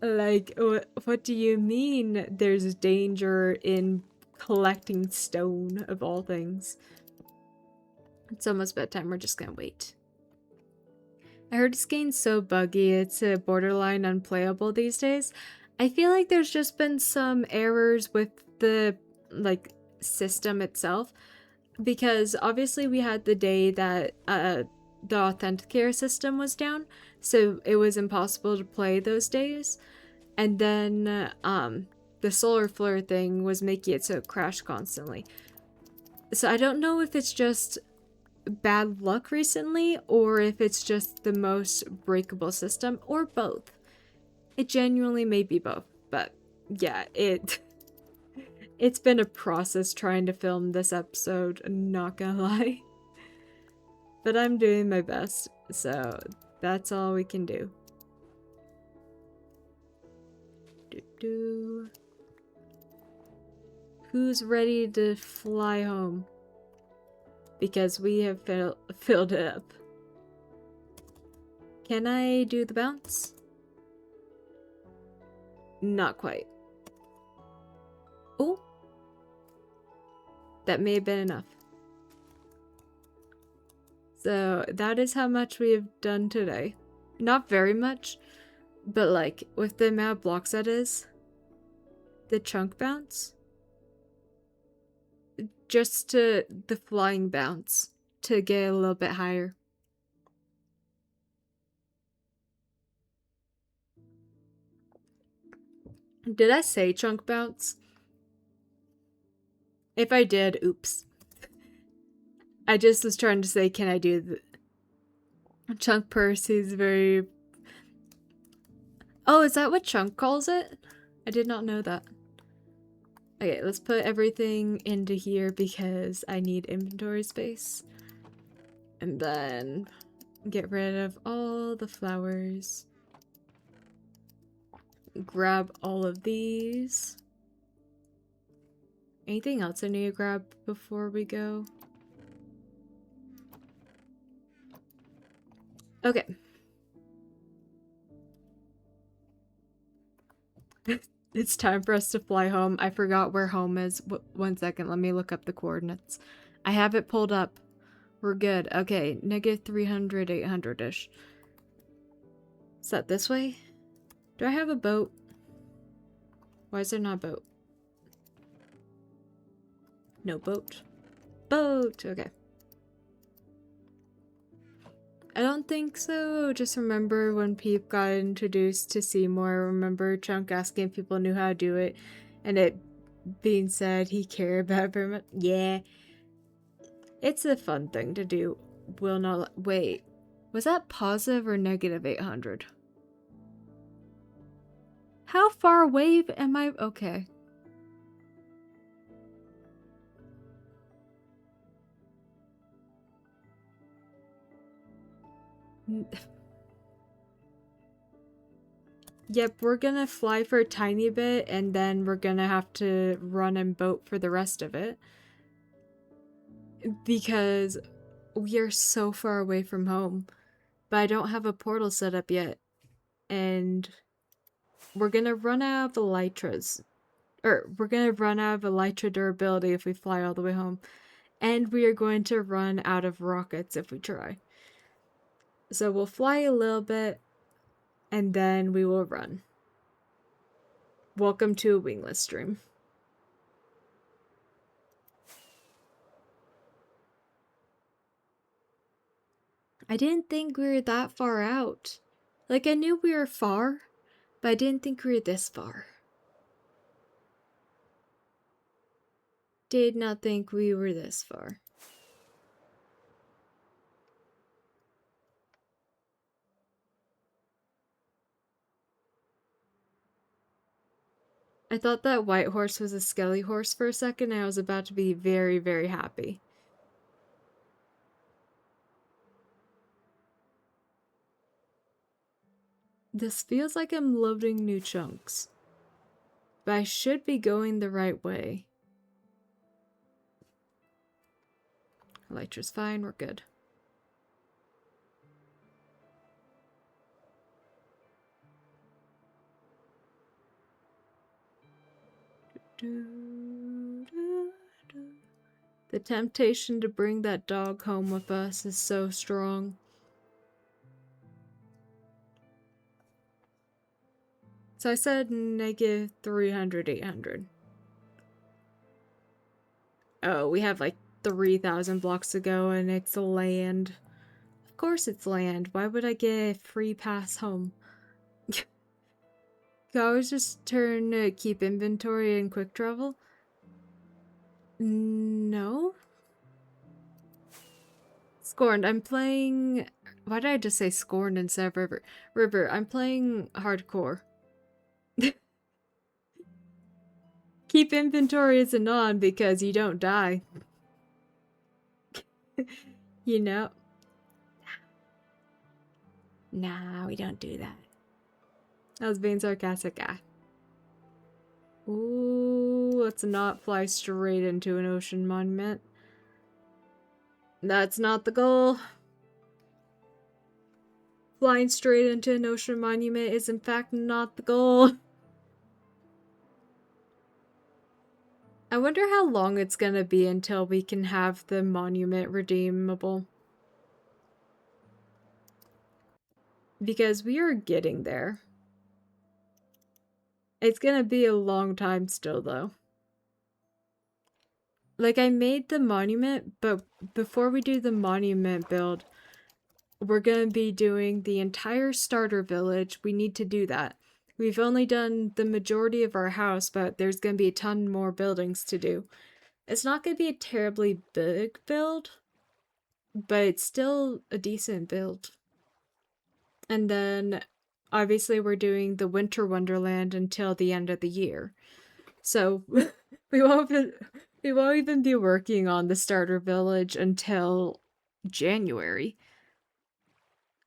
Like, what do you mean there's danger in collecting stone, of all things? It's almost bedtime, we're just gonna wait. I heard this game's so buggy, it's borderline unplayable these days. I feel like there's just been some errors with the, like, system itself. Because obviously we had the day that the authenticator system was down, so it was impossible to play those days. And then the solar flare thing was making it so it crashed constantly. So I don't know if it's just bad luck recently, or if it's just the most breakable system, or both. It genuinely may be both, but yeah, it's been a process trying to film this episode, not gonna lie. But I'm doing my best, so that's all we can do. Who's ready to fly home? Because we have filled it up. Can I do the bounce? Not quite. Oh! That may have been enough. So that is how much we have done today. Not very much, but like with the amount of blocks that is, the chunk bounce, just to the flying bounce to get a little bit higher. Did I say chunk bounce? If I did, oops. I just was trying to say, can I do the chunk purse is very... Oh, is that what Chunk calls it? I did not know that. Okay, let's put everything into here because I need inventory space. And then get rid of all the flowers. Grab all of these. Anything else I need to grab before we go? Okay. It's time for us to fly home. I forgot where home is. 1 second, let me look up the coordinates. I have it pulled up. We're good. Okay, negative 300, 800-ish. Is that this way? Do I have a boat? Why is there not a boat? No boat. Boat! Okay. I don't think so. Just remember when Peep got introduced to Seymour, I remember Chunk asking if people knew how to do it, and it being said he cared about it very much. Yeah. It's a fun thing to do. Will not... Wait. Was that positive or negative 800? How far away am I? Okay. Yep, we're gonna fly for a tiny bit, and then we're gonna have to run and boat for the rest of it. Because we are so far away from home. But I don't have a portal set up yet. And we're gonna run out of elytras. Or, we're gonna run out of elytra durability if we fly all the way home. And we are going to run out of rockets if we try. So we'll fly a little bit, and then we will run. Welcome to a Winglyss stream. I didn't think we were that far out. Like, I knew we were far, but I didn't think we were this far. Did not think we were this far. I thought that white horse was a skelly horse for a second, and I was about to be very, very happy. This feels like I'm loading new chunks. But I should be going the right way. Elytra's fine, we're good. The temptation to bring that dog home with us is so strong. So I said negative 300, 800. Oh, we have like 3,000 blocks to go, and it's land. Of course it's land. Why would I get a free pass home? You always just turn keep inventory and quick travel? No? Scorned, I'm playing... Why did I just say Scorned instead of River? River, I'm playing hardcore. Keep inventory isn't on because you don't die. You know? Nah, we don't do that. I was being sarcastic, guy. Ooh, let's not fly straight into an ocean monument. That's not the goal. Flying straight into an ocean monument is in fact not the goal. I wonder how long it's gonna be until we can have the monument redeemable. Because we are getting there. It's gonna be a long time still, though. Like, I made the monument, but before we do the monument build, we're gonna be doing the entire starter village. We need to do that. We've only done the majority of our house, but there's gonna be a ton more buildings to do. It's not gonna be a terribly big build, but it's still a decent build. And then, obviously, we're doing the Winter Wonderland until the end of the year. So, we won't even be working on the starter village until January.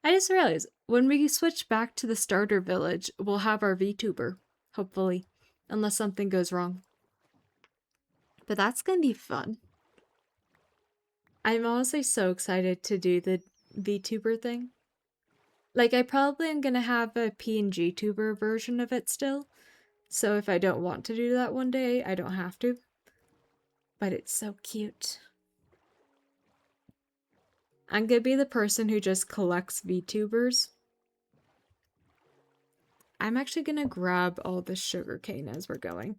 I just realized, when we switch back to the starter village, we'll have our VTuber, hopefully. Unless something goes wrong. But that's gonna be fun. I'm honestly so excited to do the VTuber thing. Like, I probably am gonna have a PNG tuber version of it still. So if I don't want to do that one day, I don't have to. But it's so cute. I'm gonna be the person who just collects VTubers. I'm actually gonna grab all the sugarcane as we're going.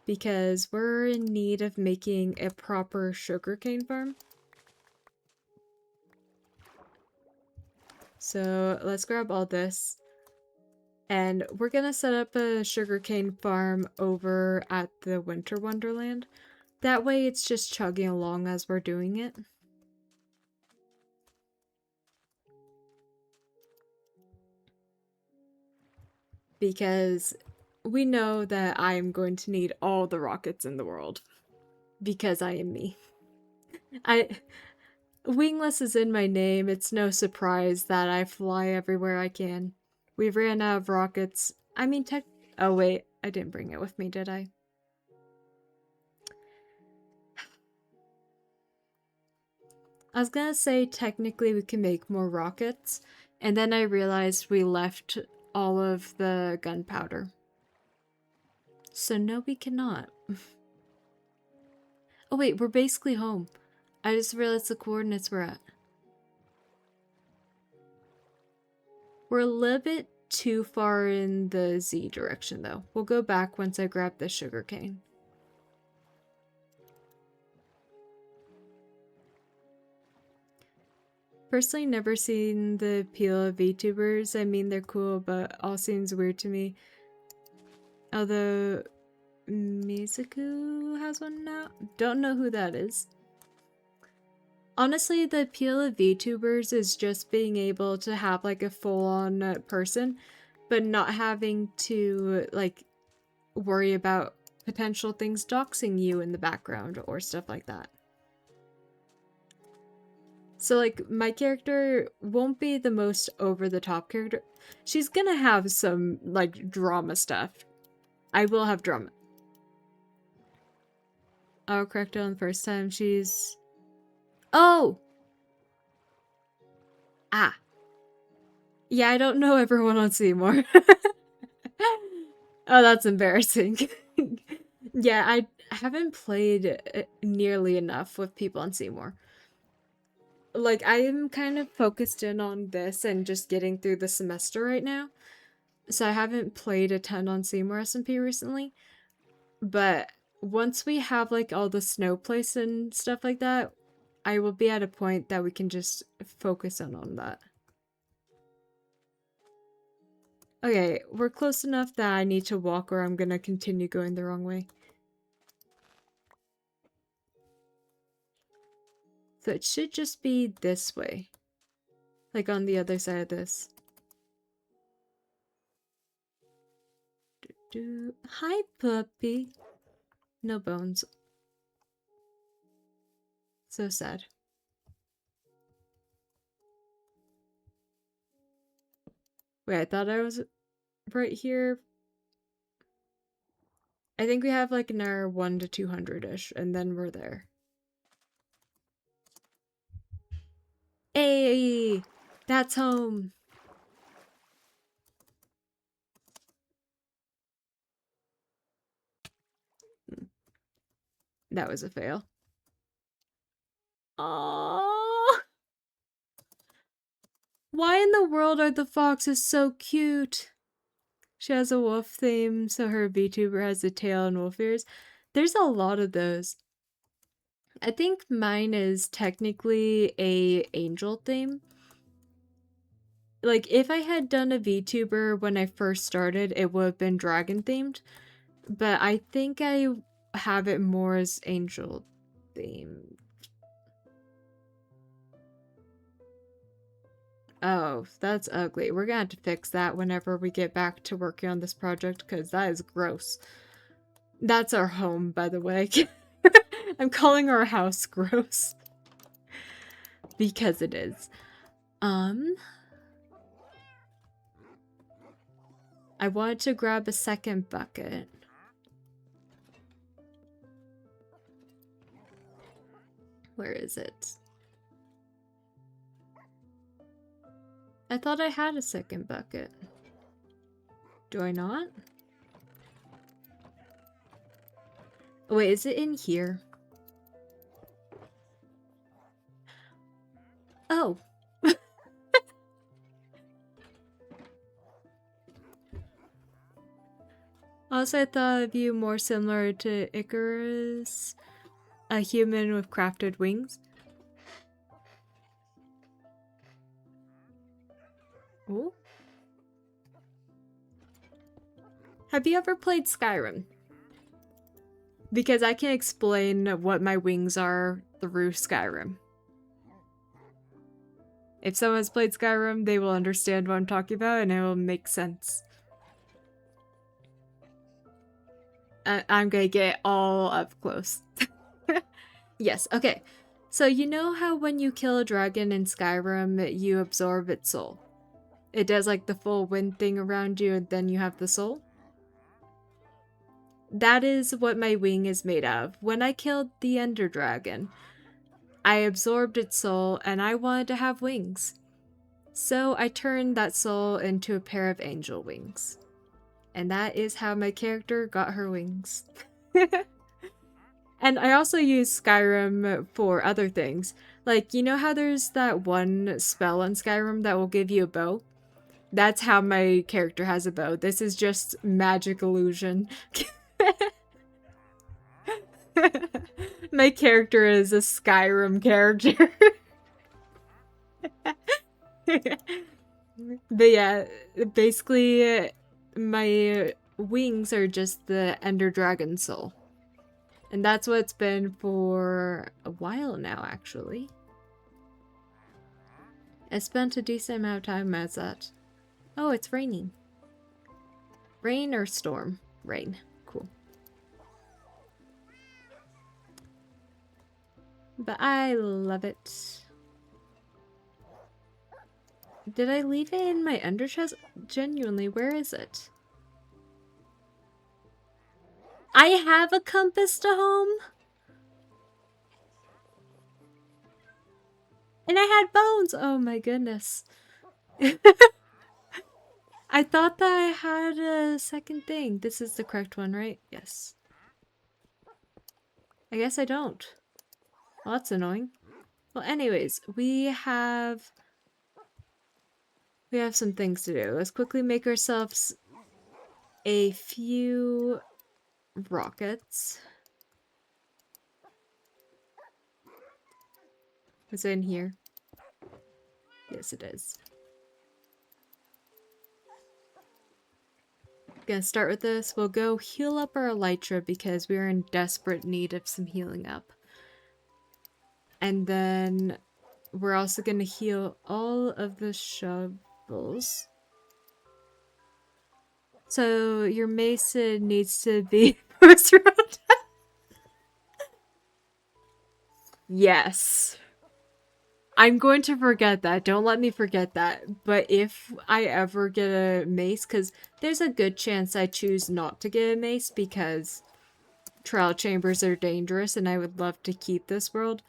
Because we're in need of making a proper sugarcane farm. So let's grab all this. And we're gonna set up a sugarcane farm over at the Winter Wonderland. That way it's just chugging along as we're doing it. Because we know that I am going to need all the rockets in the world. Because I am me. Wingless is in my name. It's no surprise that I fly everywhere I can. We ran out of rockets. I mean, oh wait, I didn't bring it with me, did I? I was gonna say technically we can make more rockets, and then I realized we left all of the gunpowder. So no, we cannot. Oh wait, we're basically home. I just realized the coordinates we're at. We're a little bit too far in the Z direction though. We'll go back once I grab the sugarcane. Personally, never seen the appeal of VTubers. I mean, they're cool, but all seems weird to me. Although Mizuku has one now. Don't know who that is. Honestly, the appeal of VTubers is just being able to have like a full-on person, but not having to like worry about potential things doxing you in the background or stuff like that. So like my character won't be the most over-the-top character. She's gonna have some like drama stuff. I will have drama. I'll correct it on the first time. She's... Oh! Ah. Yeah, I don't know everyone on Seymour. Oh, that's embarrassing. Yeah, I haven't played nearly enough with people on Seymour. Like, I am kind of focused in on this and just getting through the semester right now. So I haven't played a ton on Seymour SMP recently. But once we have, like, all the snow place and stuff like that, I will be at a point that we can just focus on that. Okay, we're close enough that I need to walk or I'm gonna continue going the wrong way. So it should just be this way. Like on the other side of this. Hi, puppy. No bones. So sad. Wait, I thought I was right here. I think we have like an hour 1 to 200-ish, and then we're there. Hey! That's home! That was a fail. Aww! Why in the world are the foxes so cute? She has a wolf theme, so her VTuber has a tail and wolf ears. There's a lot of those. I think mine is technically a angel theme. Like, if I had done a VTuber when I first started, it would have been dragon themed. But I think I have it more as angel themed. Oh, that's ugly. We're gonna have to fix that whenever we get back to working on this project, because that is gross. That's our home, by the way. I'm calling our house gross. Because it is. I wanted to grab a second bucket. Where is it? I thought I had a second bucket. Do I not? Wait, is it in here? Oh. Also, I thought of you more similar to Icarus, a human with crafted wings. Oh. Have you ever played Skyrim? Because I can explain what my wings are through Skyrim. If someone's played Skyrim, they will understand what I'm talking about and it will make sense. I'm gonna get all up close. Yes, okay. So you know how when you kill a dragon in Skyrim, you absorb its soul? It does like the full wind thing around you and then you have the soul? That is what my wing is made of. When I killed the Ender Dragon, I absorbed its soul and I wanted to have wings. So I turned that soul into a pair of angel wings. And that is how my character got her wings. And I also use Skyrim for other things. Like, you know how there's that one spell in Skyrim that will give you a bow? That's how my character has a bow. This is just magic illusion. My character is a Skyrim character. But yeah, basically my wings are just the Ender Dragon soul. And that's what it's been for a while now, actually. I spent a decent amount of time as that. Oh, it's raining. Rain or storm? Rain. Cool. But I love it. Did I leave it in my under chest? Genuinely, where is it? I have a compass to home? And I had bones! Oh my goodness. I thought that I had a second thing. This is the correct one, right? Yes. I guess I don't. Well, that's annoying. Well, anyways, we have some things to do. Let's quickly make ourselves a few rockets. Is it in here? Yes, it is. Gonna start with this. We'll go heal up our elytra because we're in desperate need of some healing up. And then we're also gonna heal all of the shovels. So your mason needs to be first round. Yes. I'm going to forget that. Don't let me forget that. But if I ever get a mace, because there's a good chance I choose not to get a mace because trial chambers are dangerous and I would love to keep this world.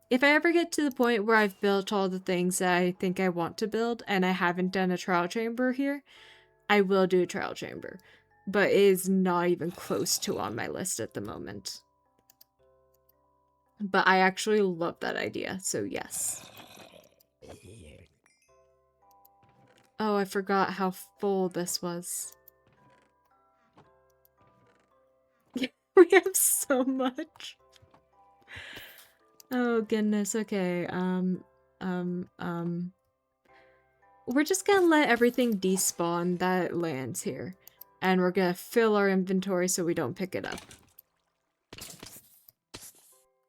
If I ever get to the point where I've built all the things that I think I want to build and I haven't done a trial chamber here, I will do a trial chamber. But it is not even close to on my list at the moment. But I actually love that idea, so yes. Oh, I forgot how full this was. We have so much. Oh goodness, okay. We're just gonna let everything despawn that lands here. And we're gonna fill our inventory so we don't pick it up.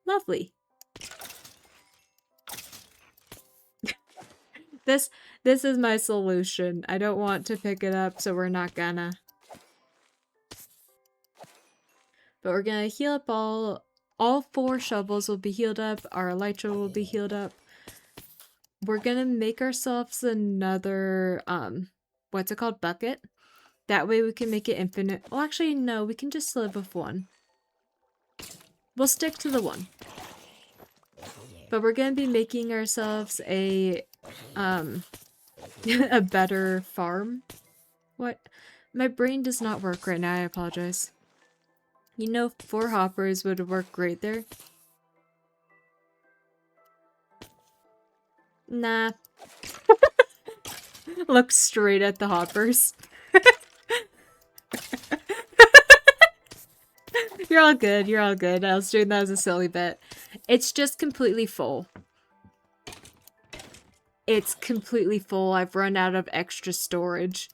Lovely. This is my solution. I don't want to pick it up, so we're not gonna. But we're gonna heal up all 4 shovels will be healed up, our elytra will be healed up. We're gonna make ourselves another, what's it called? Bucket. That way we can make it infinite. Well, actually, no, we can just live with 1. We'll stick to the 1. But we're gonna be making ourselves a a better farm. What? My brain does not work right now, I apologize. You know, 4 hoppers would work great there. Nah. Look straight at the hoppers. You're all good, you're all good. I was doing that as a silly bit. It's just completely full. It's completely full. I've run out of extra storage.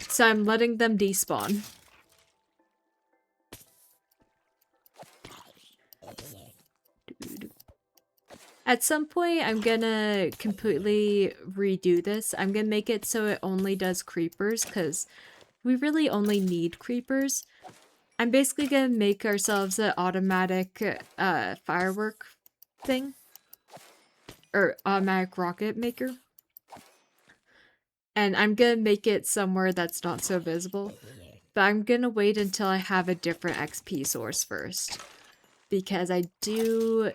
So I'm letting them despawn. At some point, I'm gonna completely redo this. I'm gonna make it so it only does creepers, because we really only need creepers. I'm basically gonna make ourselves an automatic firework thing. or automatic rocket maker. And I'm gonna make it somewhere that's not so visible. But I'm gonna wait until I have a different XP source first. Because I do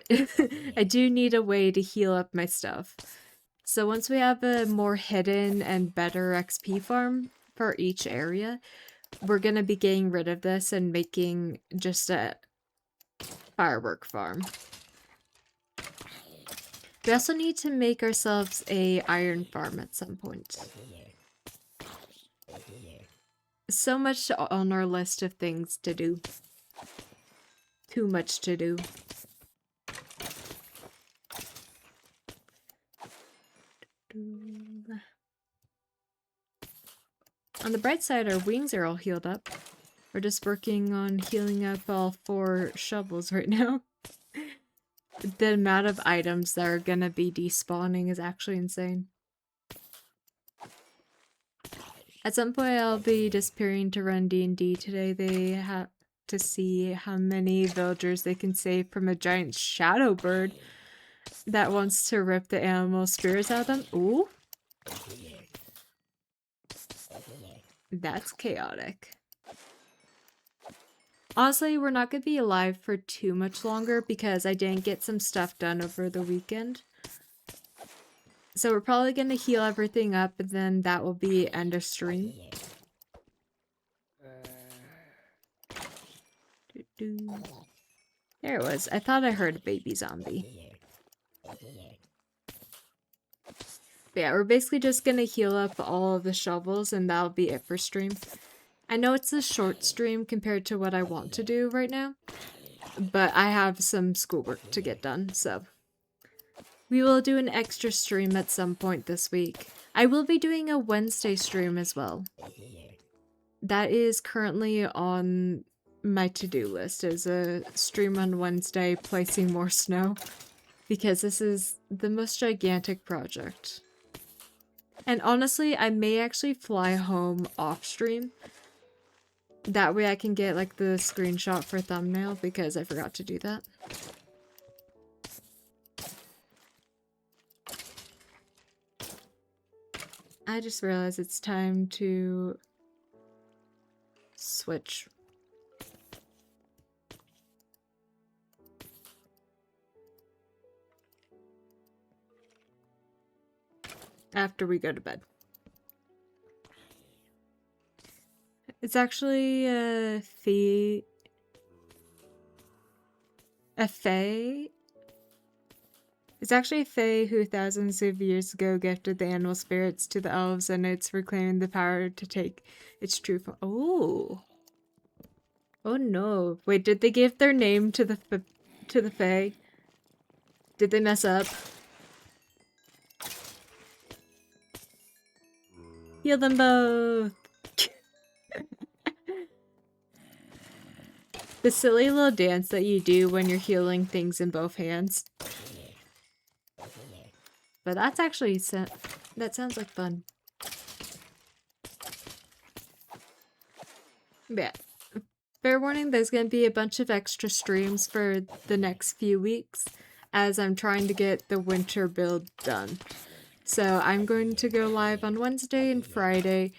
I do need a way to heal up my stuff. So once we have a more hidden and better XP farm for each area, we're gonna be getting rid of this and making just a firework farm. We also need to make ourselves a iron farm at some point. So much on our list of things to do. Too much to do. On the bright side, our wings are all healed up. We're just working on healing up all 4 shovels right now. The amount of items that are gonna be despawning is actually insane. At some point, I'll be disappearing to run D&D today. They have to see how many villagers they can save from a giant shadow bird that wants to rip the animal spirits out of them. Ooh. That's chaotic. Honestly, we're not going to be alive for too much longer because I didn't get some stuff done over the weekend. So we're probably going to heal everything up and then that will be end of stream. There it was. I thought I heard a baby zombie. But yeah, we're basically just going to heal up all of the shovels and that'll be it for stream. I know it's a short stream compared to what I want to do right now, but I have some schoolwork to get done, so we will do an extra stream at some point this week. I will be doing a Wednesday stream as well. That is currently on my to-do list, is a stream on Wednesday placing more snow, because this is the most gigantic project. And honestly, I may actually fly home off stream. That way I can get like the screenshot for thumbnail because I forgot to do that. I just realized it's time to switch. After we go to bed. It's actually a fae. It's actually a fae who thousands of years ago gifted the animal spirits to the elves, and it's reclaiming the power to take its true form. Oh. Oh no. Wait, did they give their name to the fae? Did they mess up? Heal them both! The silly little dance that you do when you're healing things in both hands. But that's actually, that sounds like fun. But yeah. Fair warning, there's going to be a bunch of extra streams for the next few weeks as I'm trying to get the winter build done. So I'm going to go live on Wednesday and Friday.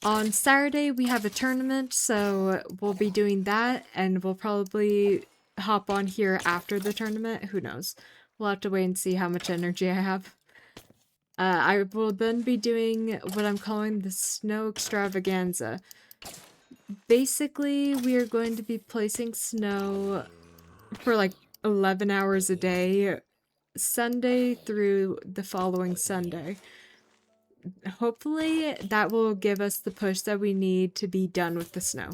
On Saturday, we have a tournament, so we'll be doing that, and we'll probably hop on here after the tournament. Who knows? We'll have to wait and see how much energy I have. I will then be doing what I'm calling the Snow Extravaganza. Basically, we are going to be placing snow for like 11 hours a day, Sunday through the following Sunday. Hopefully that will give us the push that we need to be done with the snow.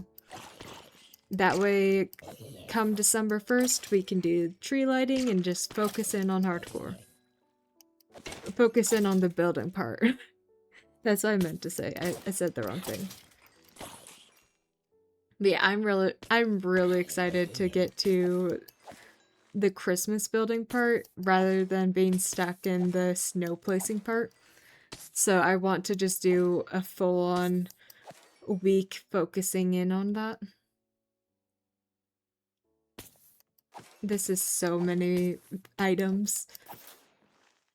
That way, come December 1st, we can do tree lighting and just focus in on hardcore. Focus in on the building part. That's what I meant to say. I said the wrong thing. But yeah, I'm really excited to get to the Christmas building part rather than being stuck in the snow placing part. So I want to just do a full-on week focusing in on that. This is so many items.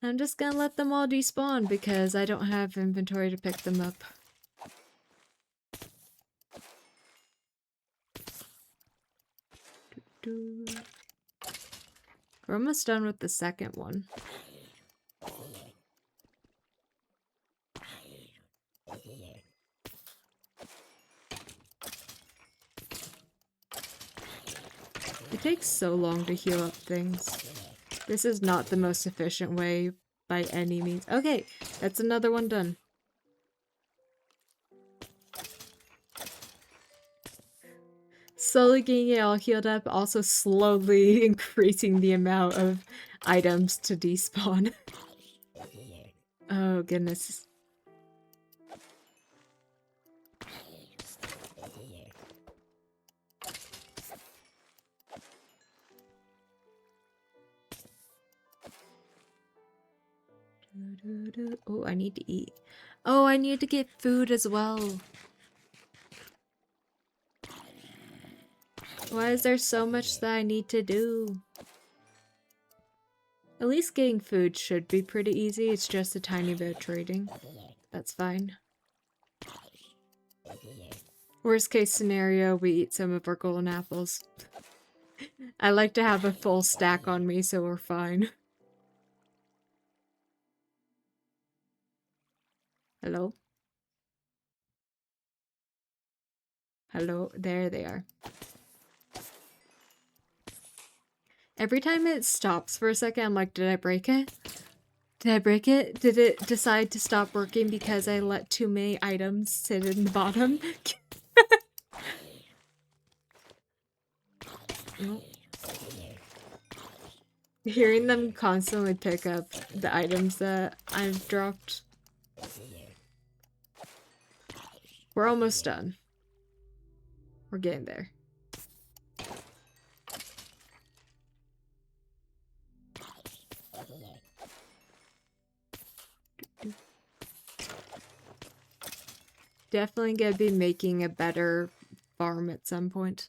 I'm just gonna let them all despawn because I don't have inventory to pick them up. We're almost done with the second one. It takes so long to heal up things. This is not the most efficient way by any means. Okay, that's another one done. Slowly getting it all healed up, also slowly increasing the amount of items to despawn. Oh goodness. Oh, I need to eat. Oh, I need to get food as well. Why is there so much that I need to do? At least getting food should be pretty easy. It's just a tiny bit of trading. That's fine. Worst case scenario, we eat some of our golden apples. I like to have a full stack on me, so we're fine. Hello? Hello? There they are. Every time it stops for a second, I'm like, did I break it? Did I break it? Did it decide to stop working because I let too many items sit in the bottom? Nope. Hearing them constantly pick up the items that I've dropped. We're almost done. We're getting there. Definitely gonna be making a better farm at some point.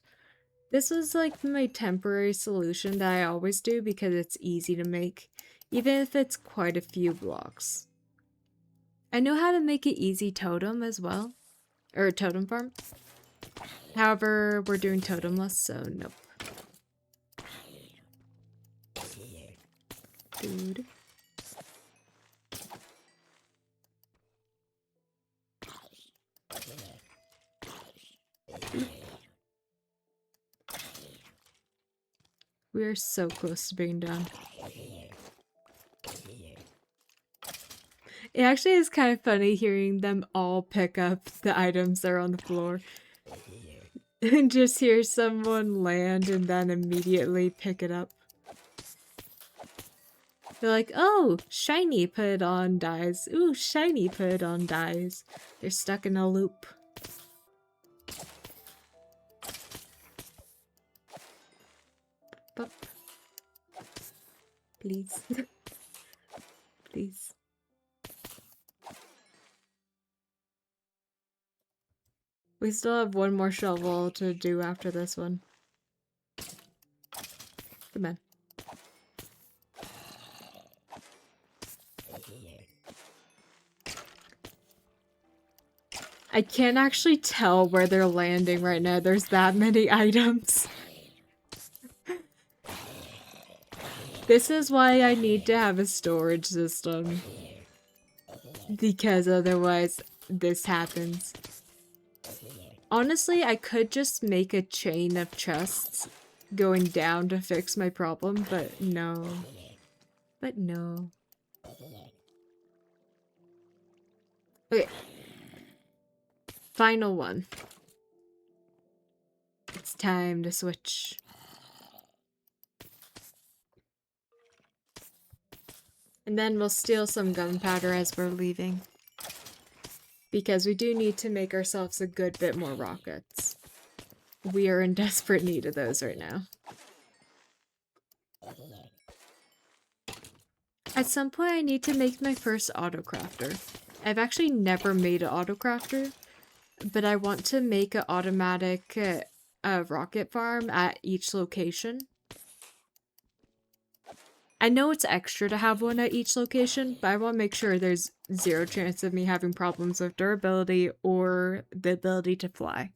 This was like my temporary solution that I always do because it's easy to make, even if it's quite a few blocks. I know how to make an easy totem as well, or a totem farm. However, we're doing totemless, so nope. Dude. We are so close to being done. It actually is kind of funny hearing them all pick up the items that are on the floor. And just hear someone land and then immediately pick it up. They're like, oh, shiny, put it on, dies. Ooh, shiny, put it on, dies. They're stuck in a loop. But please. Please. We still have one more shovel to do after this one. Come on. I can't actually tell where they're landing right now. There's that many items. This is why I need to have a storage system. Because otherwise, this happens. Honestly, I could just make a chain of chests going down to fix my problem, but no. But no. Okay. Final one. It's time to switch. And then we'll steal some gunpowder as we're leaving. Because we do need to make ourselves a good bit more rockets. We are in desperate need of those right now. At some point I need to make my first autocrafter. I've actually never made an autocrafter, but I want to make an automatic rocket farm at each location. I know it's extra to have one at each location, but I want to make sure there's zero chance of me having problems with durability or the ability to fly.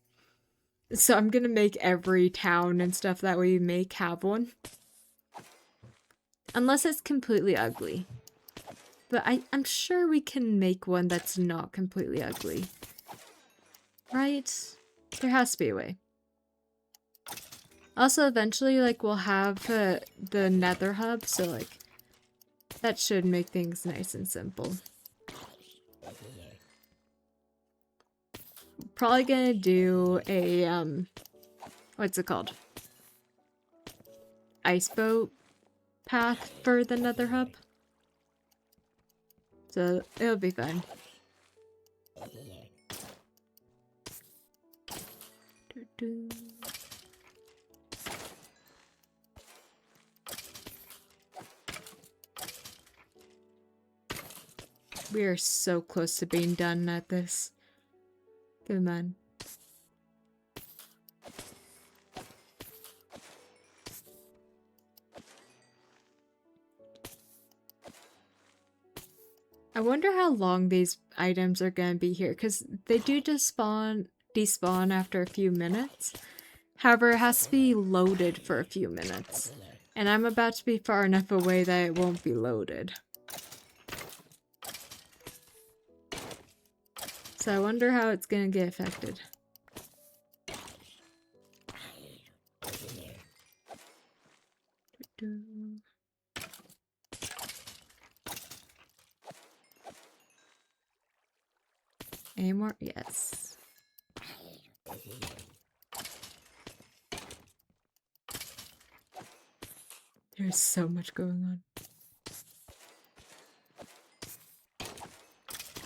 So I'm gonna make every town and stuff that we make have one. Unless it's completely ugly. But I'm sure we can make one that's not completely ugly. Right? There has to be a way. Also, eventually, like, we'll have the nether hub, so, like, that should make things nice and simple. Probably gonna do a, what's it called? Ice boat path for the nether hub. So, it'll be fun. Doo-doo. We are so close to being done at this. Come on. I wonder how long these items are going to be here, because they do just despawn after a few minutes. However, it has to be loaded for a few minutes. And I'm about to be far enough away that it won't be loaded. So I wonder how it's going to get affected. Any more? Yes. There's so much going on.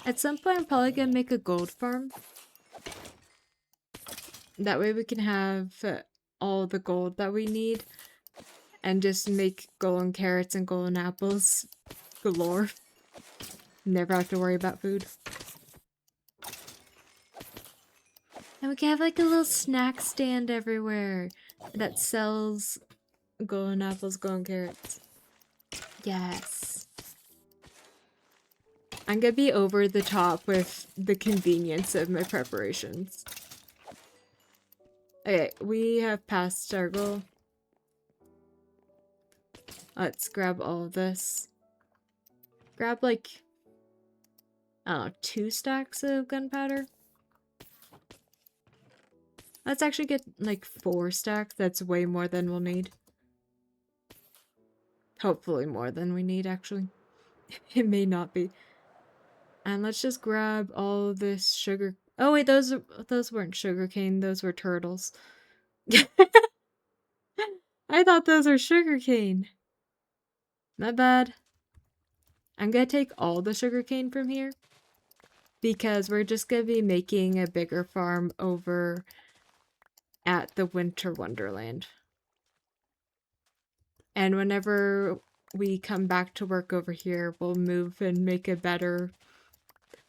At some point, I'm probably gonna make a gold farm. That way we can have all the gold that we need. And just make golden carrots and golden apples galore. Never have to worry about food. And we can have like a little snack stand everywhere that sells golden apples, golden carrots. Yes. I'm gonna be over the top with the convenience of my preparations. Okay, we have passed our goal. Let's grab all of this. Grab like, I don't know, 2 stacks of gunpowder. Let's actually get like 4 stacks. That's way more than we'll need. Hopefully more than we need, actually. It may not be. And let's just grab all of this sugar. Oh wait, those weren't sugarcane. Those were turtles. I thought those were sugarcane. Not bad. I'm gonna take all the sugarcane from here because we're just gonna be making a bigger farm over at the Winter Wonderland. And whenever we come back to work over here, we'll move and make a better...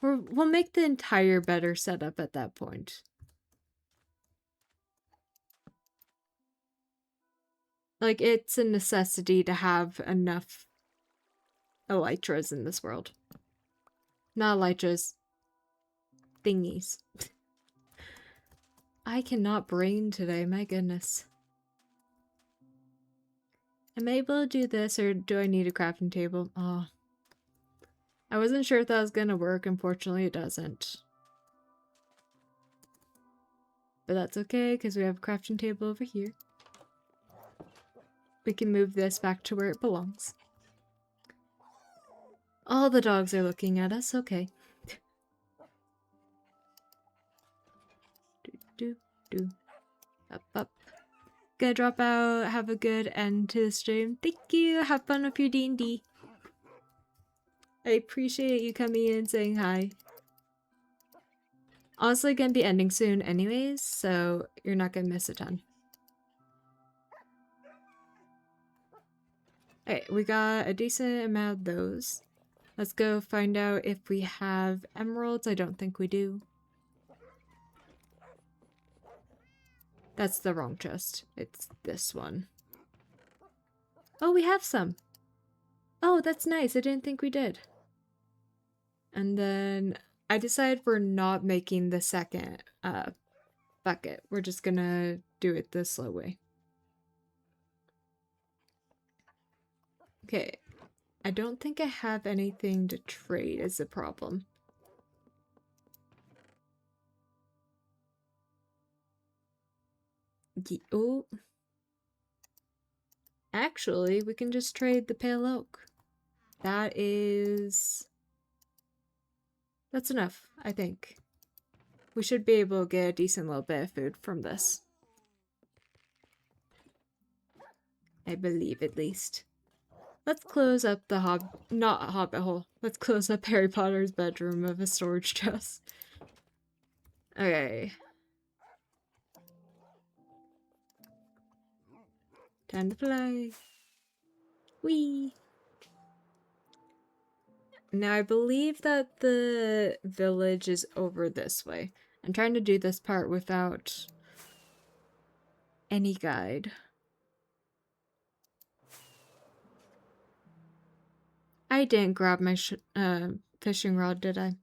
We'll make the entire better setup at that point. Like, it's a necessity to have enough elytras in this world. Not elytras. Thingies. I cannot brain today, my goodness. Am I able to do this, or do I need a crafting table? Oh. I wasn't sure if that was gonna work. Unfortunately, it doesn't. But that's okay, because we have a crafting table over here. We can move this back to where it belongs. All the dogs are looking at us. Okay. Do. Up, up. Gonna drop out. Have a good end to the stream. Thank you. Have fun with your D&D. I appreciate you coming in and saying hi. Honestly, gonna be ending soon anyways, so you're not gonna miss a ton. Okay, we got a decent amount of those. Let's go find out if we have emeralds. I don't think we do. That's the wrong chest. It's this one. Oh, we have some. Oh, that's nice. I didn't think we did. And then I decided we're not making the second bucket. We're just gonna do it the slow way. Okay. I don't think I have anything to trade is the problem. Oh. Actually, we can just trade the pale oak. That's enough, I think. We should be able to get a decent little bit of food from this. I believe, at least. Let's close up the not hobbit hole. Let's close up Harry Potter's bedroom of a storage chest. Okay. Time to fly. Whee! Now I believe that the village is over this way. I'm trying to do this part without any guide. I didn't grab my fishing rod, did I?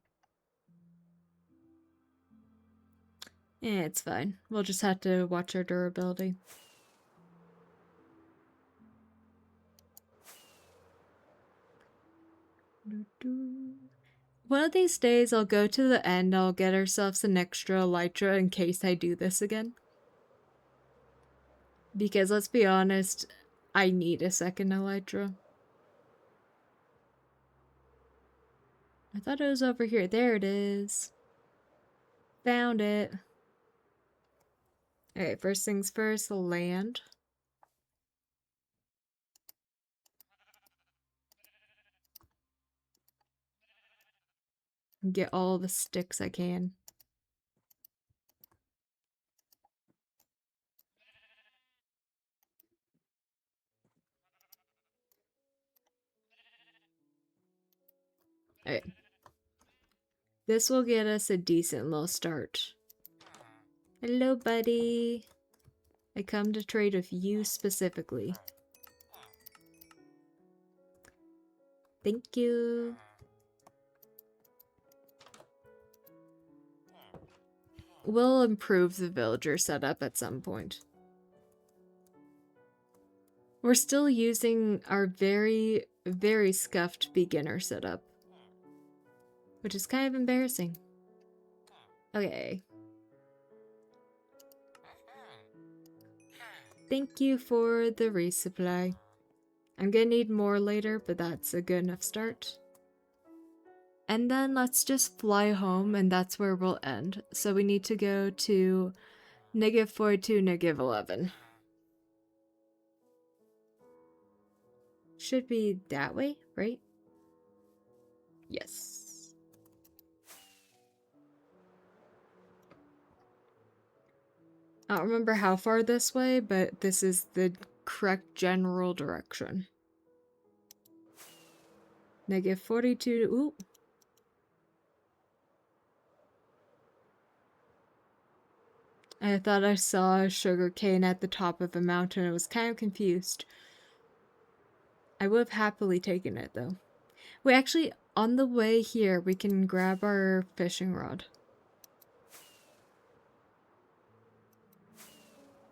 Yeah, it's fine. We'll just have to watch our durability. One of these days I'll go to the end, I'll get ourselves an extra elytra in case I do this again. Because let's be honest, I need a second elytra. I thought it was over here. There it is. Found it. Okay, first things first, land. Get all the sticks I can. Okay. This will get us a decent little start. Hello, buddy. I come to trade with you specifically. Thank you. We'll improve the villager setup at some point. We're still using our very, very scuffed beginner setup, which is kind of embarrassing. Okay. Thank you for the resupply. I'm gonna need more later, but that's a good enough start. And then let's just fly home, and that's where we'll end. So we need to go to -42, -11. Should be that way, right? Yes. I don't remember how far this way, but this is the correct general direction. -42 to... Ooh. I thought I saw a sugar cane at the top of a mountain. I was kind of confused. I would have happily taken it, though. Wait, actually, on the way here, we can grab our fishing rod.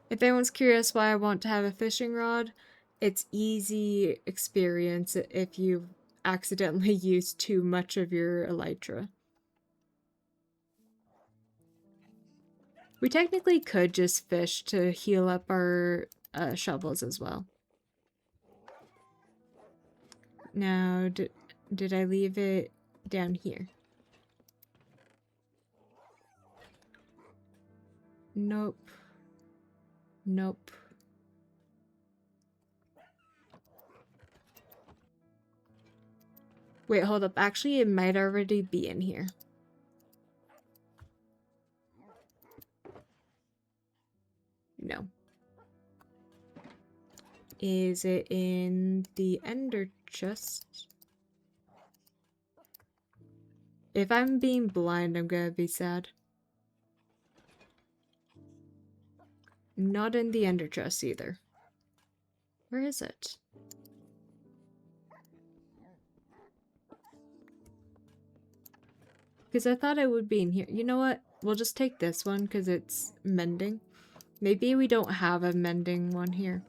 If anyone's curious why I want to have a fishing rod, it's easy experience if you accidentally use too much of your elytra. We technically could just fish to heal up our shovels as well. Now, did I leave it down here? Nope. Nope. Wait, hold up. Actually, it might already be in here. No. Is it in the ender chest? If I'm being blind, I'm gonna be sad. Not in the ender chest either. Where is it? Because I thought it would be in here. You know what? We'll just take this one because it's mending. Maybe we don't have a mending one here.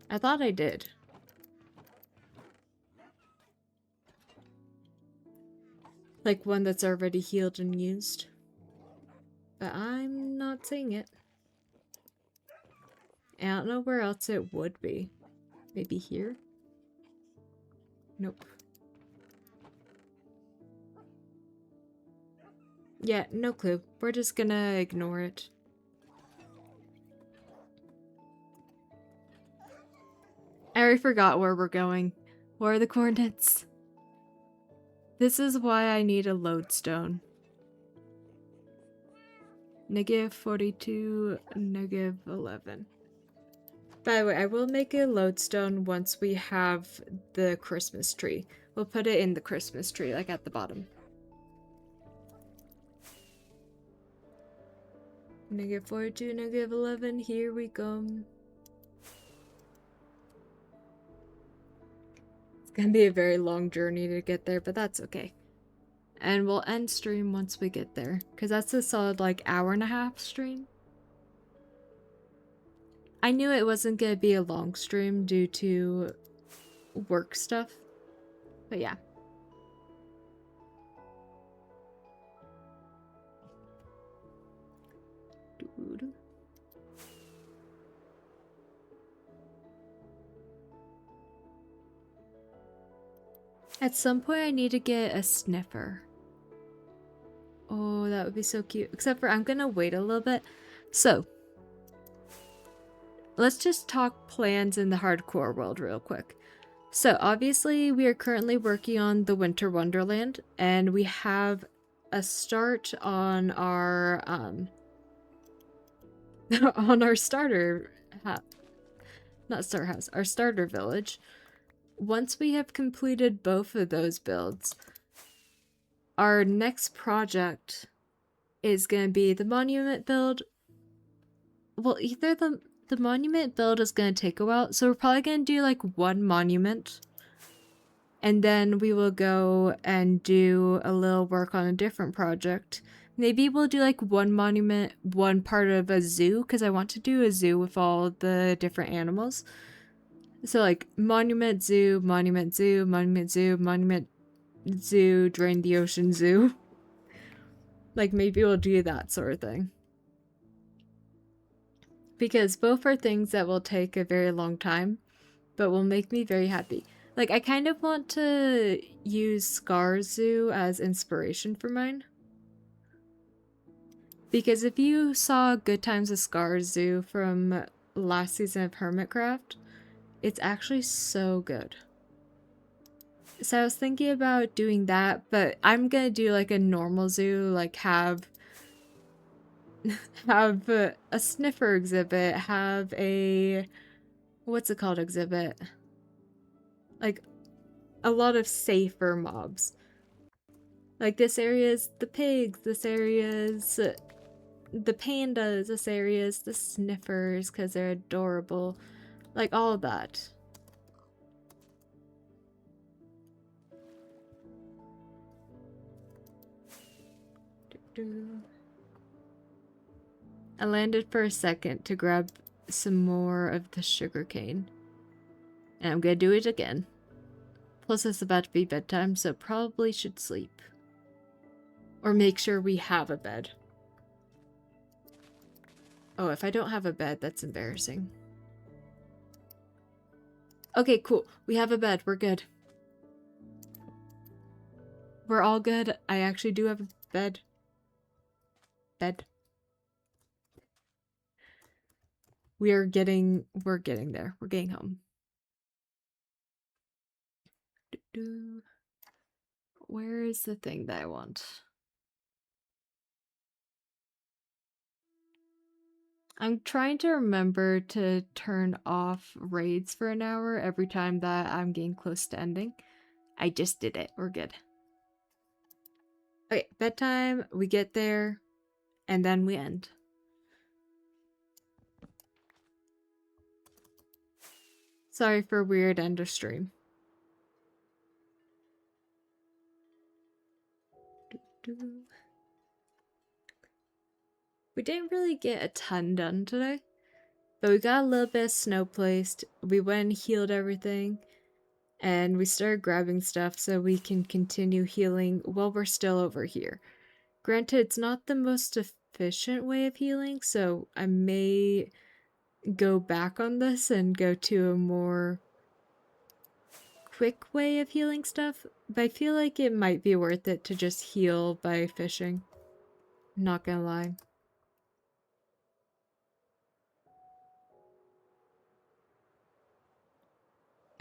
I thought I did. Like one that's already healed and used. But I'm not seeing it. I don't know where else it would be. Maybe here? Nope. Yeah, no clue. We're just gonna ignore it. I already forgot where we're going. Where are the coordinates? This is why I need a lodestone. -42, -11. By the way, I will make a lodestone once we have the Christmas tree. We'll put it in the Christmas tree, like at the bottom. -42, -11, here we come. It's gonna be a very long journey to get there, but that's okay. And we'll end stream once we get there, because that's a solid like hour-and-a-half stream. I knew it wasn't gonna be a long stream due to work stuff, but yeah. At some point I need to get a sniffer. Oh, that would be so cute. Except for I'm gonna wait a little bit. So, let's just talk plans in the hardcore world real quick. So, obviously, we are currently working on the Winter Wonderland, and we have a start on our, on our starter, not starter house, our starter village. Once we have completed both of those builds, our next project is going to be the monument build. Well, either the monument build is going to take a while, so we're probably going to do like one monument. And then we will go and do a little work on a different project. Maybe we'll do like one monument, one part of a zoo, because I want to do a zoo with all the different animals. So like monument, zoo, monument, zoo, monument, zoo, monument, zoo, drain the ocean, zoo. Like maybe we'll do that sort of thing. Because both are things that will take a very long time, but will make me very happy. Like, I kind of want to use Scar Zoo as inspiration for mine. Because if you saw Good Times of Scar Zoo from last season of Hermitcraft, it's actually so good. So I was thinking about doing that, but I'm gonna do like a normal zoo, like have a sniffer exhibit, have a, what's it called, exhibit? Like, a lot of safer mobs. Like, this area is the pigs, this area is the pandas, this area is the sniffers because they're adorable. Like, all of that. I landed for a second to grab some more of the sugarcane. And I'm gonna do it again. Plus it's about to be bedtime, so probably should sleep. Or make sure we have a bed. Oh, if I don't have a bed, that's embarrassing. Okay, cool. We have a bed. We're good. We're all good. I actually do have a bed. We're getting there. We're getting home. Where is the thing that I want? I'm trying to remember to turn off raids for an hour every time that I'm getting close to ending. I just did it. We're good. Okay, bedtime, we get there, and then we end. Sorry for weird end of stream. We didn't really get a ton done today, but we got a little bit of snow placed. We went and healed everything, and we started grabbing stuff so we can continue healing while we're still over here. Granted, it's not the most efficient way of healing, so I may go back on this and go to a more quick way of healing stuff, but I feel like it might be worth it to just heal by fishing. Not gonna lie.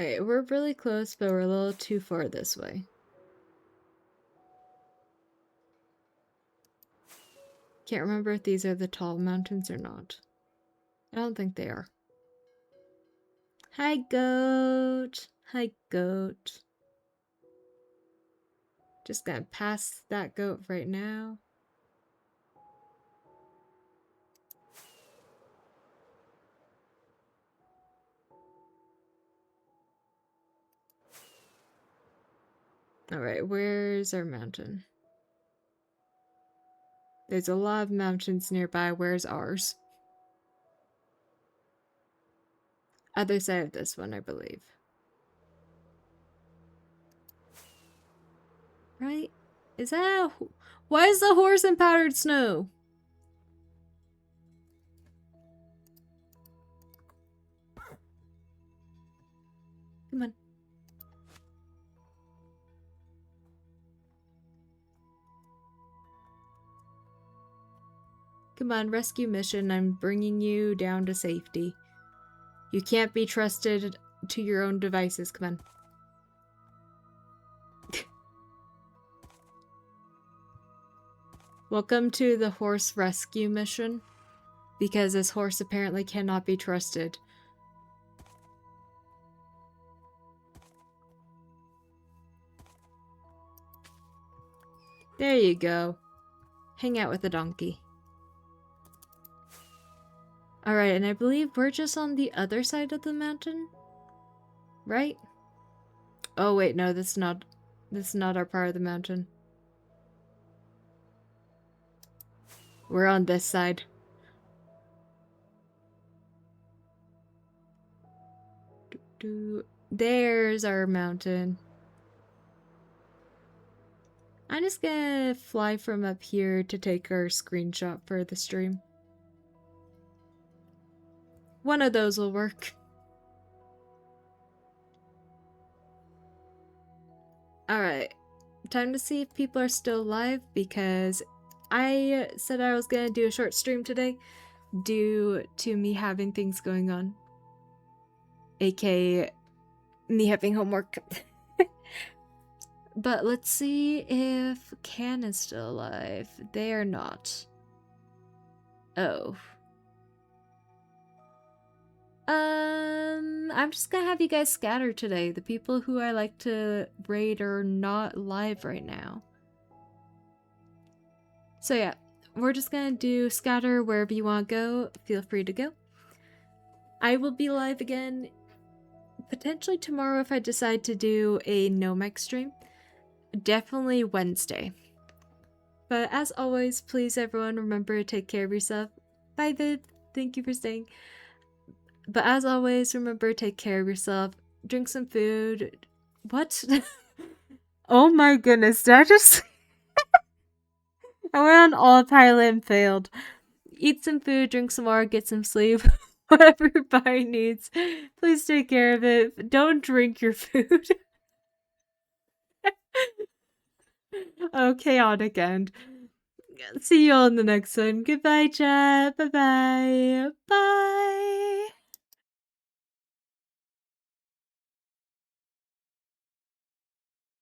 Alright, we're really close, but we're a little too far this way. Can't remember if these are the tall mountains or not. I don't think they are. Hi, goat! Hi, goat. Just gonna pass that goat right now. Alright, where's our mountain? There's a lot of mountains nearby. Where's ours? Other side of this one, I believe. Right? Is that a... Why is the horse in powdered snow? Come on. Come on, rescue mission. I'm bringing you down to safety. You can't be trusted to your own devices. Come on. Welcome to the horse rescue mission. Because this horse apparently cannot be trusted. There you go. Hang out with the donkey. Alright, and I believe we're just on the other side of the mountain? Right? Oh wait, no, this is not our part of the mountain. We're on this side. There's our mountain. I'm just gonna fly from up here to take our screenshot for the stream. One of those will work. Alright, time to see if people are still alive because I said I was gonna do a short stream today due to me having things going on. AKA me having homework. But let's see if Can is still alive. They are not. Oh. I'm just gonna have you guys scatter today. The people who I like to raid are not live right now. So yeah, we're just gonna do scatter wherever you want to go. Feel free to go. I will be live again potentially tomorrow if I decide to do a no mic stream. Definitely Wednesday. But as always, please everyone remember to take care of yourself. Bye Viv, thank you for staying. But as always, remember to take care of yourself. Drink some food. What? Oh my goodness, did I just... I went on autopilot and failed. Eat some food, drink some water, get some sleep. Whatever your body needs. Please take care of it. Don't drink your food. Oh, chaotic end. See you all in the next one. Goodbye, chat. Bye-bye. Bye.